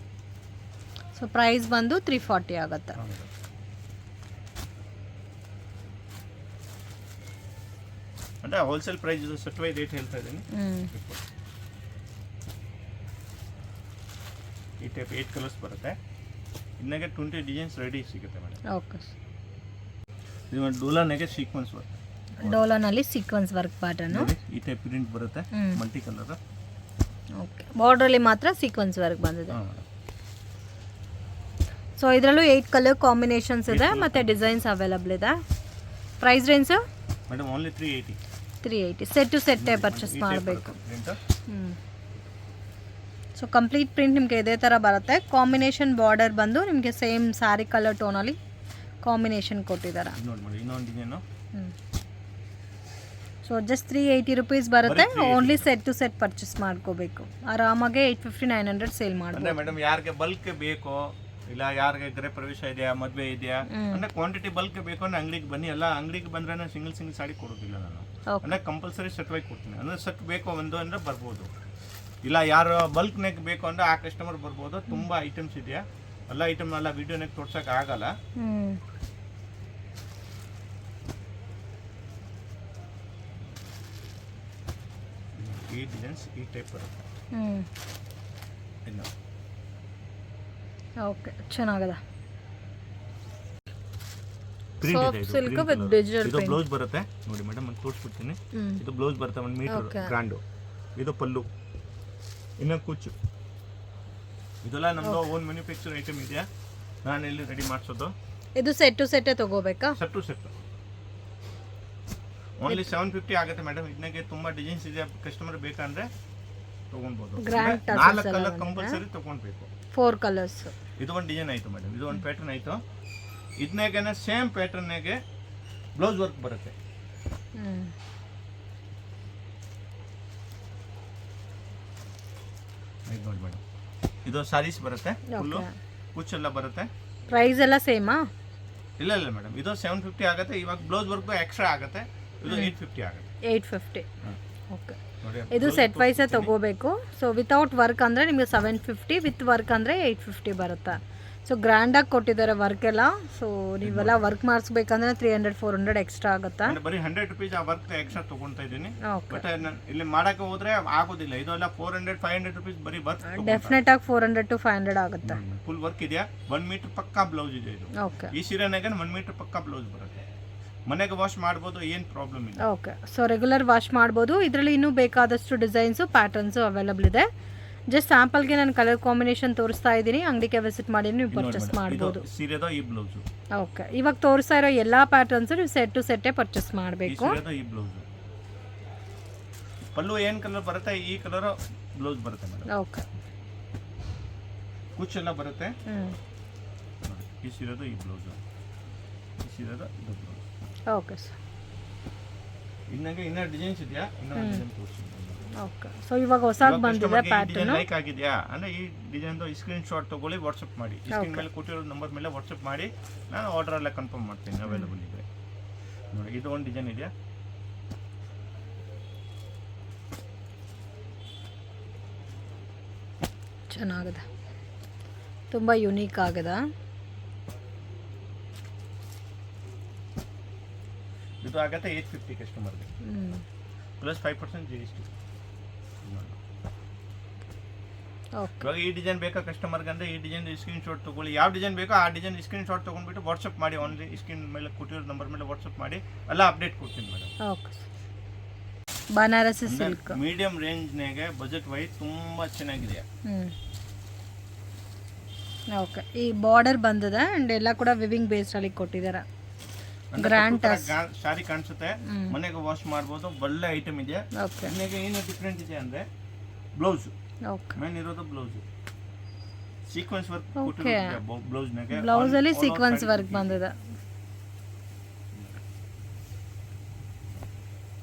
ಸೊ ಪ್ರೈಸ್ ಬಂದು 340 ಆಗುತ್ತೆ. ಅಂದರೆ ಹೋಲ್ಸೇಲ್ ಪ್ರೈಸ್ ಸೆಟ್ವೈ ರೇಟ್ ಹೇಳ್ತಾ ಇದ್ದೀನಿ. ಈ ಟೈಪ್ 8 ಕಲರ್ಸ್ ಬರುತ್ತೆ. ಇನ್ನಾಗೆ 20 ಡಿಸೈನ್ಸ್ ರೆಡಿ ಸಿಗುತ್ತೆ ಮೇಡಮ್. ಓಕೆ ಇದು ಡೋಲಾನಾಗೆ ಸೀಕ್ವೆನ್ಸ್ ಬರುತ್ತೆ. ಡೋಲಾನಲ್ಲಿ ಸೀಕ್ವೆನ್ಸ್ ವರ್ಕ್ ಪ್ಯಾಟರ್ನು. ಈ ಟೈಪ್ ಪ್ರಿಂಟ್ ಬರುತ್ತೆ, ಮಲ್ಟಿ ಕಲರ್. ಓಕೆ, ಬಾರ್ಡ್ರಲ್ಲಿ ಮಾತ್ರ ಸೀಕ್ವೆನ್ಸ್ ವರ್ಕ್ ಬಂದಿದೆ. ಸೊ ಇದರಲ್ಲೂ 8 ಕಲರ್ ಕಾಂಬಿನೇಷನ್ಸ್ ಇದೆ ಮತ್ತು ಡಿಸೈನ್ಸ್ ಅವೈಲಬಲ್ ಇದೆ. Price range madam only 380. 380 set to ಸೆಟ್ಟೇ ಪರ್ಚೇಸ್ ಮಾಡಬೇಕು. ಸೊ ಕಂಪ್ಲೀಟ್ ಪ್ರಿಂಟ್ ನಿಮಗೆ ಇದೇ ಥರ ಬರುತ್ತೆ. ಕಾಂಬಿನೇಷನ್ ಬಾರ್ಡರ್ ಬಂದು ನಿಮಗೆ ಸೇಮ್ ಸ್ಯಾರಿ ಕಲರ್ ಟೋನಲ್ಲಿ ಕಾಂಬಿನೇಷನ್ ಕೊಟ್ಟಿದ್ದಾರೆ. ಸೊ ಜಸ್ಟ್ 380 ರುಪೀಸ್ ಬರುತ್ತೆ. Only set to set purchase ಮಾಡ್ಕೋಬೇಕು. ಆರಾಮಾಗೆ 850 900 ಸೇಲ್ ಮಾಡ್ಬೋದು. ಮೇಡಮ್ ಯಾರಿಗೆ ಬಲ್ಕ್ ಬೇಕು, ಇಲ್ಲ ಯಾರಿಗೆ ಗೃಹ ಪ್ರವೇಶ ಇದೆಯಾ, ಮದುವೆ ಇದೆಯಾ ಅಂದ್ರೆ ಕ್ವಾಂಟಿಟಿ ಬಲ್ಕ್ ಬೇಕು ಅಂದ್ರೆ ಅಂಗಡಿಗೆ ಬನ್ನಿ. ಎಲ್ಲ ಅಂಗಡಿಗೆ ಬಂದ್ರೆ ಸಿಂಗಲ್ ಸಾಡಿ ಕೊಡೋದಿಲ್ಲ ನಾನು. ಅಂದ್ರೆ ಕಂಪಲ್ಸರಿ ಸೆಟ್ ವೈಸ್ ಕೊಡ್ತೀನಿ. ಅಂದ್ರೆ ಸೆಟ್ ಬೇಕು ಒಂದು ಅಂದ್ರೆ ಬರ್ಬೋದು, ಇಲ್ಲ ಯಾರು ಬಲ್ಕ್ ನೆಕ್ ಬೇಕು ಅಂದ್ರೆ ಆ ಕಸ್ಟಮರ್ ಬರ್ಬೋದು. ತುಂಬಾ ಐಟಮ್ಸ್ ಇದೆಯಾ, ಎಲ್ಲ ಐಟಮ್ ಎಲ್ಲ ವಿಡಿಯೋನಾಗ ತೋರ್ಸಕ್ ಆಗಲ್ಲ. ಈ ಡಿಸೈನ್ಸ್ ಈ ಟೈಪ್ ಬರುತ್ತೆ. ಓಕೆ, ಚೆನ್ನಾಗದ. ಪ್ರಿಂಟ್ ಇದೆ, ಸಿಲ್ಕ್ ವಿತ್ ಡಿಜಿಟಲ್ ಇದು ಬ್ಲೌಸ್ ಬರುತ್ತೆ ನೋಡಿ ಮೇಡಮ್, ನಾನು ತೋರಿಸ್ಬಿಡ್ತೀನಿ. ಇದು ಬ್ಲೌಸ್ ಬರುತ್ತೆ 1 ಮೀಟರ್ ಗ್ರಾಂಡ್. ಇದು ಪಲ್ಲು, ಇನ್ನು ಕುಚ್ಚು. ಇದೆಲ್ಲ ನಮ್ದು ಓನ್ ಮ್ಯಾನುಫ್ಯಾಕ್ಚರ್ ಐಟಮ್ ಇದೆಯಾ, ನಾನು ಇಲ್ಲಿ ರೆಡಿ ಮಾಡಿಸೋದು. ಇದು ಸೆಟ್ ಟು ಸೆಟ್ ತಗೋಬೇಕಾ? ಸೆಟ್ ಟು ಸೆಟ್ ಓನ್ಲಿ 750 ಆಗುತ್ತೆ ಮೇಡಮ್. ಇದನ್ನಾಗೆ ತುಂಬಾ ಡಿಸೈನ್ಸ್ ಇದೆ, ಕಸ್ಟಮರ್ ಬೇಕಂದ್ರೆ ತಗೊಳ್ಬೋದು. 4 ಕಲರ್ ಕಂಪಲ್ಸರಿ ತಗೊಳ್ಬೇಕು. 4 ಕಲರ್ಸ್. ಇದು ಒಂದು ಡಿಸೈನ್ ಆಯ್ತು ಮೇಡಮ್, ಇದು ಒಂದು ಪ್ಯಾಟರ್ನ್ ಆಯ್ತು. ಇದನ್ನಾಗೆ ಸೇಮ್ ಪ್ಯಾಟರ್ನ್ಗೆ ಬ್ಲೌಸ್ ವರ್ಕ್ ಬರುತ್ತೆ. ನೋಡಿ ಮೇಡಮ್, ಇದು ಸಾರೀಸ್ ಬರುತ್ತೆ, ಫುಲ್ಲು ಕುಚ್ಚೆಲ್ಲ ಬರುತ್ತೆ. ಪ್ರೈಸ್ ಎಲ್ಲ ಸೇಮಾ? ಇಲ್ಲ ಮೇಡಮ್, ಇದು 750 ಆಗುತ್ತೆ. ಇವಾಗ ಬ್ಲೌಸ್ ವರ್ಕ್ ಎಕ್ಸ್ಟ್ರಾ ಆಗುತ್ತೆ. ಇದು 850 ಆಗುತ್ತೆ. 850. ಓಕೆ, ಇದು ಸೆಟ್ ವೈಸೇ ತಗೋಬೇಕು. ಸೊ ವಿತೌಟ್ ವರ್ಕ್ ಅಂದರೆ ನಿಮಗೆ 750, ವಿತ್ ವರ್ಕ್ ಅಂದರೆ 850 ಬರುತ್ತೆ. ಸೊ ಗ್ರ್ಯಾಂಡಾಗಿ ಕೊಟ್ಟಿದ್ದಾರೆ ವರ್ಕ್ ಎಲ್ಲ. ಸೊ ನೀವೆಲ್ಲ ವರ್ಕ್ ಮಾಡಿಸ್ಬೇಕಂದ್ರೆ 300-400 ಎಕ್ಸ್ಟ್ರಾ ಆಗುತ್ತೆ. ಬರೀ 100 ರೂಪೀಸ್ ಆ ವರ್ಕ್ ಎಕ್ಸ್ಟ್ರಾ ತಗೊಂತಾ ಇದ್ದೀನಿ. ಬಟ್ ಇಲ್ಲಿ ಮಾಡಕ್ಕೆ ಹೋದ್ರೆ ಆಗೋದಿಲ್ಲ. ಇದೆಲ್ಲ 400-500 ರೂಪೀಸ್ ಬರೀ ವರ್ಕ್. ಡೆಫಿನೆಟ್ ಆಗಿ 400-500 ಆಗುತ್ತೆ. ಫುಲ್ ವರ್ಕ್ ಇದೆಯಾ, 1 ಮೀಟರ್ ಪಕ್ಕಾ ಬ್ಲೌಸ್ ಇದೆ ಇದು. ಓಕೆ, ಈ ಸೀರೆನಾಗ 1 ಮೀಟರ್ ಪಕ್ಕಾ ಬ್ಲೌಸ್ ಬರುತ್ತೆ. ಮನೆಗೆ ವಾಶ್ ಮಾಡ್ಬೋದು, ಏನು ಪ್ರಾಬ್ಲಮ್ ಇಲ್ಲ. ಓಕೆ, ಸೊ ರೆಗ್ಯುಲರ್ ವಾಶ್ ಮಾಡ್ಬೋದು. ಇದರಲ್ಲಿ ಇನ್ನೂ ಬೇಕಾದಷ್ಟು ಡಿಸೈನ್ಸು ಪ್ಯಾಟರ್ನ್ಸು ಅವೈಲಬಲ್ ಇದೆ. ಜಸ್ಟ್ ಸ್ಯಾಂಪಲ್ಗೆ ನಾನು ಕಲರ್ ಕಾಂಬಿನೇಷನ್ ತೋರಿಸ್ತಾ ಇದ್ದೀನಿ. ಅಂಗಡಿಗೆ ವಿಸಿಟ್ ಮಾಡಿ ನೀವು ಪರ್ಚೇಸ್ ಮಾಡ್ಬೋದು. ಸೀರೆದ ಈ ಬ್ಲೌಸ್. ಓಕೆ, ಇವಾಗ ತೋರಿಸ್ತಾ ಇರೋ ಎಲ್ಲ ಪ್ಯಾಟರ್ನ್ಸು ನೀವು ಸೆಟ್ ಟು ಸೆಟ್ಟೇ ಪರ್ಚೇಸ್ ಮಾಡಬೇಕು. ಈ ಬ್ಲೌಸ್ ಪಲ್ಲು ಏನು ಕಲರ್ ಬರುತ್ತೆ, ಈ ಕಲರ್ ಬ್ಲೌಸ್ ಬರುತ್ತೆ ಮೇಡಮ್. ಓಕೆ, ಕುಚ್ಚೆಲ್ಲ ಬರುತ್ತೆ. ಈ ಸೀರೆದ ಈ ಬ್ಲೌಸ್, ಈ ಸೀರೆದ ಇದು ಬ್ಲೌಸ್. ಓಕೆ ಸರ್, ಇನ್ನ ಡಿಸೈನ್ಸ್ ಇದೆಯಾ, ಇನ್ನೊಂದು ಡಿಸೈನ್ ತೋರಿಸಿ. ಓಕೆ, ಸೊ ಇವಾಗ ಹೊಸದಾಗಿ ಬಂದಿದೆ ಪ್ಯಾಟರ್ನ್. ಲೈಕ್ ಆಗಿದೆಯಾ ಅಂದ್ರೆ ಈ ಡಿಸೈನ್ದು ಸ್ಕ್ರೀನ್ ಶಾಟ್ ತಗೊಳ್ಳಿ, ವಾಟ್ಸಪ್ ಮಾಡಿ. ಸ್ಕ್ರೀನ್ ಮೇಲೆ ಕೊಟ್ಟಿರೋ ನಂಬರ್ ಮೇಲೆ ವಾಟ್ಸಪ್ ಮಾಡಿ, ನಾನು ಆರ್ಡರ್ ಎಲ್ಲ ಕನ್ಫರ್ಮ್ ಮಾಡ್ತೀನಿ. ಅವೈಲೇಬಲ್ ಇದೆ ನೋಡಿ. ಇದು ಒಂದು ಡಿಸೈನ್ ಇದೆಯಾ, ಚೆನ್ನಾಗಿದೆ, ತುಂಬ ಯುನೀಕ್ ಆಗಿದೆ. ಇದು ಆಗುತ್ತೆ 850 ಕಸ್ಟಮರ್ಗೆ, ಪ್ಲಸ್ 5% GST. ಇವಾಗ ಈ ಡಿಸೈನ್ ಬೇಕಾ ಕಸ್ಟಮರ್ಗೆ ಅಂದ್ರೆ ಈ ಡಿಸೈನ್ ಸ್ಕ್ರೀನ್ ಶಾಟ್ ತಗೊಳ್ಳಿ. ಯಾವ ಡಿಸೈನ್ ಬೇಕೋ ಆ ಡಿಸೈನ್ ಸ್ಕ್ರೀನ್ ಶಾಟ್ ತೊಗೊಂಡ್ಬಿಟ್ಟು ವಾಟ್ಸಪ್ ಮಾಡಿ. ಓನ್ಲಿ ಸ್ಕ್ರೀನ್ ಮೇಲೆ ಕೊಟ್ಟಿರೋ ನಂಬರ್ ಮೇಲೆ ವಾಟ್ಸಪ್ ಮಾಡಿ, ಎಲ್ಲ ಅಪ್ಡೇಟ್ ಕೊಡ್ತೀನಿ madam. Okay, Banarasi silk medium ರೇಂಜ್ನಾಗೆ ಬಜೆಟ್ ವೈಸ್ ತುಂಬ ಚೆನ್ನಾಗಿದೆ. ಓಕೆ, ಈ ಬಾರ್ಡರ್ ಬಂದಿದೆ ಅಂಡ್ ಎಲ್ಲ ಕೂಡ ವಿವಿಂಗ್ ಬೇಸ್ಡ್ ಅಲ್ಲಿ ಕೊಟ್ಟಿದ್ದಾರೆ. ಗ್ರ್ಯಾಂಡ್ ಸಾರಿ ಕಾಣಿಸುತ್ತೆ, ಮನೆಗೆ ವಾಶ್ ಮಾಡ್ಬೋದು. ಒಳ್ಳೆ ಐಟಮ್ ಇದೆ. ನನಗೆ ಏನು ಡಿಫ್ರೆಂಟ್ ಇದೆ ಅಂದ್ರೆ ಬ್ಲೌಸ್ ಮೇನ್ ಇರೋದು ಬ್ಲೌಸ್ ಸೀಕ್ವೆನ್ಸ್ ವರ್ಕ್ ಕೊಟ್ಟಿರೋದು. ಬ್ಲೌಸ್ ಅಲ್ಲಿ ಸೀಕ್ವೆನ್ಸ್ ವರ್ಕ್ ಬಂದಿದೆ.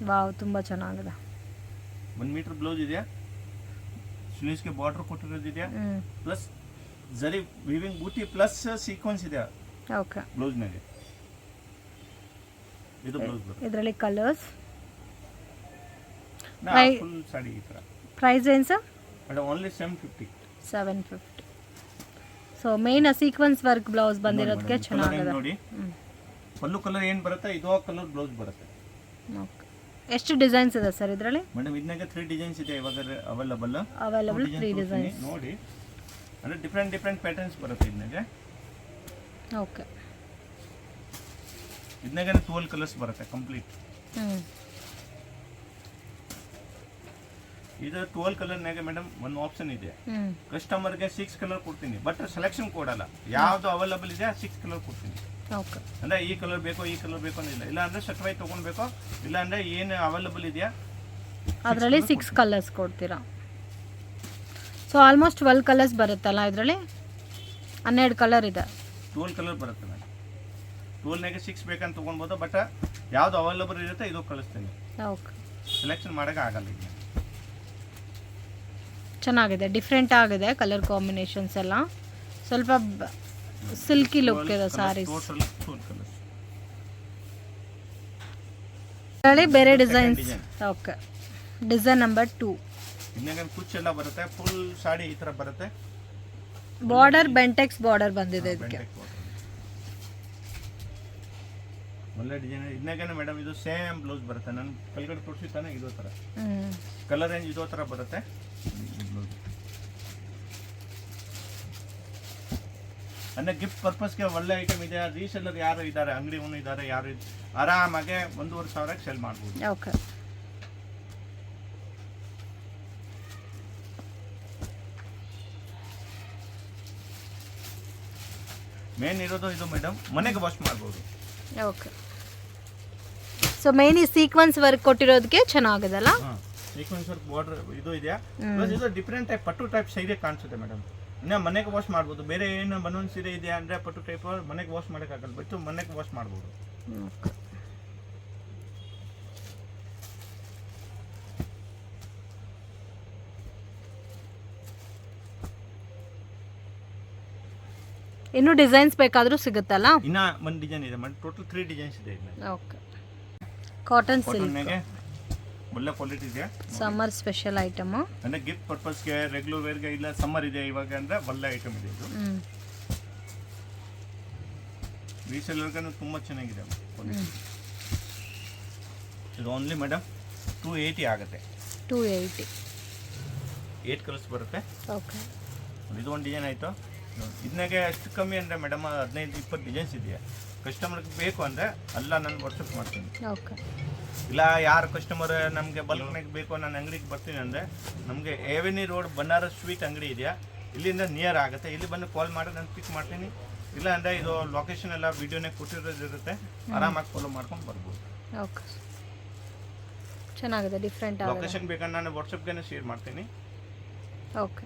ವಾವ್, ತುಂಬಾ ಚೆನ್ನಾಗಿದೆ. 1 ಮೀಟರ್ ಬ್ಲೌಸ್ ಇದೆಯಾ, ಸ್ಲೀವ್ಸ್ಗೆ ಬಾರ್ಡರ್ ಕೊಟ್ಟಿರೋದಿದೆಯಾ, ಪ್ಲಸ್ ಜರಿ ವಿವಿಂಗ್ ಬೂಟಿ ಪ್ಲಸ್ ಸೀಕ್ವೆನ್ಸ್ ಇದೆಯಾ ಓಕೆ ಬ್ಲೌಸ್ನಾಗೆ. ಇದು ಬ್ಲೌಸ್ ಬರುತ್ತೆ. ಇದರಲ್ಲಿ ಕಲರ್ಸ್ ಫುಲ್ ಸಾಡಿ ಈ ತರ. ಪ್ರೈಸ್ ಏನು ಸರ್? ಅದು only 750. 750. So main sequence work blouse ಬಂದಿರೋದಕ್ಕೆ ಚೆನ್ನಾಗಿದೆ ನೋಡಿ. ಪಲ್ಲು ಕಲರ್ ಏನು ಬರುತ್ತೆ, ಇದು ಕಲರ್ ಬ್ಲೌಸ್ ಬರುತ್ತೆ. ಓಕೆ, ಎಷ್ಟು ಡಿಸೈನ್ಸ್ ಇದೆ ಸರ್ ಇದರಲ್ಲಿ? ಮೇಡಮ್ ಇದನ್ನಾಗೆ 3 ಡಿಸೈನ್ಸ್ ಇದೆ ಇವಾಗ ಅವೈಲೇಬಲ್ 3 ಡಿಸೈನ್ಸ್ ನೋಡಿ. ಅಂದ್ರೆ ಡಿಫರೆಂಟ್ ಪ್ಯಾಟರ್ನ್ಸ್ ಬರುತ್ತೆ ಇದನ್ನಾಗೆ. ಓಕೆ, ಇದನ್ನಾಗೆ 12 ಕಲರ್ಸ್ ಬರುತ್ತೆ ಕಂಪ್ಲೀಟ್. ಇದು 12 ಕಲರ್ನಾಗೆ ಮೇಡಮ್ ಒಂದು ಆಪ್ಷನ್ ಇದೆ, ಕಸ್ಟಮರ್ಗೆ 6 ಕಲರ್ ಕೊಡ್ತೀನಿ, ಬಟ್ ಸೆಲೆಕ್ಷನ್ ಕೊಡಲ್ಲ. ಯಾವ್ದು ಅವೈಲಬಲ್ ಇದೆ 6 ಕಲರ್ ಕೊಡ್ತೀನಿ. ಓಕೆ, ಅಂದ್ರೆ ಈ ಕಲರ್ ಬೇಕೋ ಈ ಕಲರ್ ಬೇಕೋ ಅಂತಿಲ್ಲ. ಇಲ್ಲ ಅಂದ್ರೆ ಸೆಟ್ ವೈ ತೊಗೊಳ್ಬೇಕೋ, ಇಲ್ಲ ಅಂದ್ರೆ ಏನು ಅವೈಲಬಲ್ ಇದೆಯಾ ಅದರಲ್ಲಿ 6 ಕಲರ್ಸ್ ಕೊಡ್ತೀರಾ. ಸೊ ಆಲ್ಮೋಸ್ಟ್ 12 ಕಲರ್ಸ್ ಬರುತ್ತಲ್ಲ ಇದರಲ್ಲಿ, 12 ಕಲರ್ ಇದೆ. 12 ಕಲರ್ ಬರುತ್ತೆ ಮೇಡಮ್. 12ನಾಗೆ 6 ಬೇಕಂತ ತೊಗೊಳ್ಬೋದು, ಬಟ್ ಯಾವ್ದು ಅವೈಲಬಲ್ ಇರುತ್ತೆ ಇದು ಕಳಿಸ್ತೀನಿ. ಓಕೆ, ಸೆಲೆಕ್ಷನ್ ಮಾಡೋಕೆ ಆಗಲ್ಲ. ಈಗ ಚೆನ್ನಾಗಿದೆ, ಡಿಫ್ರೆಂಟ್ ಆಗಿದೆ ಕಲರ್ ಕಾಂಬಿನೇಷನ್ಸ್ ಎಲ್ಲ. ಸ್ವಲ್ಪ ಸಿಲ್ಕಿ ಲುಕ್ ಇದೆ ಸ್ಯಾರೀಸ್. Total 12 colours. ಇದರಲ್ಲಿ ಬೇರೆ ಡಿಸೈನ್ಸ್. Okay, design number 2. ಇನ್ನೇನು ಕುಚ್ ಎಲ್ಲ ಬರುತ್ತೆ, ಫುಲ್ ಸಾಡಿ ಈ ಥರ ಬರುತ್ತೆ. ಬಾರ್ಡರ್ ಬೆಂಟೆಕ್ಸ್ ಬಾರ್ಡರ್ ಬಂದಿದೆ ಇದಕ್ಕೆ. ಒಳ್ಳೆ ಡಿಸೈನ್. ಇದನ್ನಾಗೇನೆ ಮೇಡಮ್ ಇದು ಸೇಮ್ ಬ್ಲೌಸ್ ಬರುತ್ತೆ. ನಾನು ಕೆಳಗಡೆ ತೋರಿಸಿದ್ದಾನೆ ಇದೇ ಥರ ಕಲರ್ ರೇಂಜ್ ಇದೇ ಥರ ಬರುತ್ತೆ. ಅಂದರೆ ಗಿಫ್ಟ್ ಪರ್ಪಸ್ಗೆ ಒಳ್ಳೆ ಐಟಮ್ ಇದೆ. ರೀಸೆಲ್ಲರ್ ಯಾರು ಇದ್ದಾರೆ, ಅಂಗಡಿ ಓನರ್ ಇದ್ದಾರೆ, ಯಾರು ಆರಾಮಾಗೆ 1,500 ಸೆಲ್ ಮಾಡ್ಬೋದು. ಓಕೆ, ಮೇನ್ ಇರೋದು ಇದು ಮೇಡಮ್, ಮನೆಗೆ ವಾಶ್ ಮಾಡ್ಬೋದು. ಓಕೆ, ಸೊ ಮೇನ್ ಈ ಸೀಕ್ವೆನ್ಸ್ ವರ್ಕ್ ಕೊಟ್ಟಿರೋದಕ್ಕೆ ಚೆನ್ನಾಗಿದೆಲ್ಲ. ಸೀಕ್ವೆನ್ಸ್ ವರ್ಕ್ ಬಾರ್ಡರ್ ಇದು ಇದೆಯಾ, ಇದು ಡಿಫ್ರೆಂಟ್ ಟೈಪ್ ಪಟ್ಟು ಟೈಪ್ ಸೈಡೆ ಕಾಣಿಸುತ್ತೆ ಮೇಡಮ್. ಇನ್ನು ಮನೆಗೆ ವಾಶ್ ಮಾಡ್ಬೋದು. ಬೇರೆ ಏನು ಬನೂನ್ ಸೀರೆ ಇದೆಯಾ ಅಂದರೆ ಪಟ್ಟು ಟೈಪ್ ಮನೆಗೆ ವಾಶ್ ಮಾಡೋಕ್ಕಾಗಲ್ಲ, ಬಿಟ್ಟು ಮನೆಗೆ ವಾಶ್ ಮಾಡ್ಬೋದು. ಇನ್ನು ಡಿಸೈನ್ಸ್ ಬೇಕಾದರೂ ಸಿಗುತ್ತಲ್ಲ. ಇನ್ನ ಒಂದು ಡಿಸೈನ್ ಇದೆ ಮೇಡಮ್, ಟೋಟಲ್ 3 ಡಿಸೈನ್ಸ್ ಇದೆ. ಓಕೆ, ಕಾಟನ್ ಸಿಲ್ಕ್ ಒಳ್ಳೆ ಕ್ವಾಲಿಟಿ ಇದೆ. ಸಮ್ಮರ್ ಸ್ಪೆಷಲ್ ಐಟಮ್ ಅಂದರೆ ಗಿಫ್ಟ್ ಪರ್ಪಸ್ಗೆ, ರೆಗ್ಯುಲರ್ ವೇರ್ಗೆ, ಇಲ್ಲ ಸಮ್ಮರ್ ಇದೆ ಇವಾಗ ಅಂದರೆ ಒಳ್ಳೆ ಐಟಮ್ ಇದೆ ಇದು. ರೀಸೆಲ್ಲರ್ಗೂ ತುಂಬ ಚೆನ್ನಾಗಿದೆ ಕ್ವಾಲಿಟಿ. ಇದು ಓನ್ಲಿ ಮೇಡಮ್ 280 ಆಗುತ್ತೆ. 280. 8 ಕಲರ್ಸ್ ಬರುತ್ತೆ. ಓಕೆ, ಇದು ಒಂದು ಡಿಸೈನ್ ಆಯಿತು. ಇದನ್ನಾಗೆ ಎಷ್ಟು ಕಮ್ಮಿ ಅಂದರೆ ಮೇಡಮ್ 15-20 ಡಿಸೈನ್ಸ್ ಇದೆಯಾ. ಕಸ್ಟಮರ್ಗೆ ಬೇಕು ಅಂದರೆ ಎಲ್ಲ ನಾನು ವಾಟ್ಸಪ್ ಮಾಡ್ತೀನಿ. ಓಕೆ, ಇಲ್ಲ ಯಾರು ಕಸ್ಟಮರ್ ನಮಗೆ ಬಲ್ಕ್ನಾಗ ಬೇಕು, ನಾನು ಅಂಗಡಿಗೆ ಬರ್ತೀನಿ ಅಂದರೆ ನಮಗೆ ಎವೆನಿ ರೋಡ್ ಬನಾರಸ್ ಸ್ವೀಟ್ ಅಂಗಡಿ ಇದೆಯಾ, ಇಲ್ಲಿಂದ ನಿಯರ್ ಆಗುತ್ತೆ. ಇಲ್ಲಿ ಬಂದು ಕಾಲ್ ಮಾಡಿ ನಾನು ಪಿಕ್ ಮಾಡ್ತೀನಿ. ಇಲ್ಲ ಅಂದರೆ ಇದು ಲೊಕೇಶನ್ ಎಲ್ಲ ವೀಡಿಯೋನೇ ಕೊಟ್ಟಿರೋದು ಇರುತ್ತೆ, ಆರಾಮಾಗಿ ಫಾಲೋ ಮಾಡ್ಕೊಂಡು ಬರ್ಬೋದು. ಓಕೆ, ಚೆನ್ನಾಗಿದೆ, ಡಿಫ್ರೆಂಟ್ ಆಗಿದೆ. ಲೊಕೇಶನ್ ಬೇಕಂದ್ರೆ ನಾನು ವಾಟ್ಸಪ್ಗೆ ಶೇರ್ ಮಾಡ್ತೀನಿ. ಓಕೆ,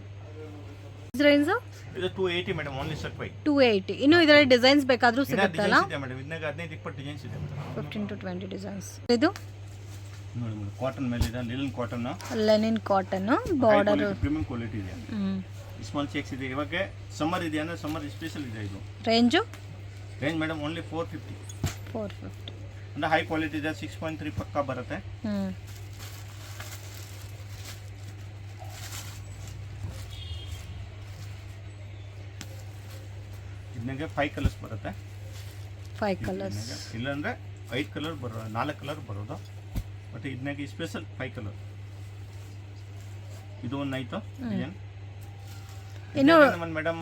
ರೇಂಜು ಇದು 280 ಮೇಡಮ್, ಓನ್ಲಿ ಸೆಟ್ ವೈ 280. ಇನ್ನು ಇದರಲ್ಲಿ ಡಿಸೈನ್ಸ್ ಬೇಕಾದರೂ ಸಿಗುತ್ತಲ್ಲ. ಇದೆ ಮೇಡಮ್, ಇದನ್ನಾಗ 15-20 ಡಿಸೈನ್ಸ್ ಇದೆ. 15 to 20 ಡಿಸೈನ್ಸ್. ಇದು ನೋಡಿ ಮೇಡಮ್, ಕಾಟನ್ ಮೇಲೆ ಇದೆ, linen cotton. Lenin cotton border premium quality ಇದೆ. ಸ್ಮಾಲ್ ಚೆಕ್ಸ್ ಇದೆ. ಇವಾಗ ಸಮ್ಮರ್ ಇದೆ ಅಂದರೆ ಸಮ್ಮರ್ ಸ್ಪೆಷಲ್ ಇದೆ. ಇದು ರೇಂಜ್ ಮೇಡಮ್ ಓನ್ಲಿ 450. 450 ಅಂದರೆ ಹೈ ಕ್ವಾಲಿಟಿ ಇದೆ. 6.3 ಪಕ್ಕ ಬರುತ್ತೆ. ಇದನ್ನಾಗೆ 5 ಕಲರ್ಸ್ ಬರುತ್ತೆ. 5 ಕಲರ್ಸ್, ಇಲ್ಲಾಂದರೆ 5 ಕಲರ್ 4 ಕಲರ್ ಬರೋದು. ಮತ್ತು ಇದನ್ನಾಗೆ ಸ್ಪೆಷಲ್ 5 ಕಲರ್. ಇದು ಒಂದು ಆಯಿತು ಡಿಸೈನ್. ಇನ್ನು ಮೇಡಮ್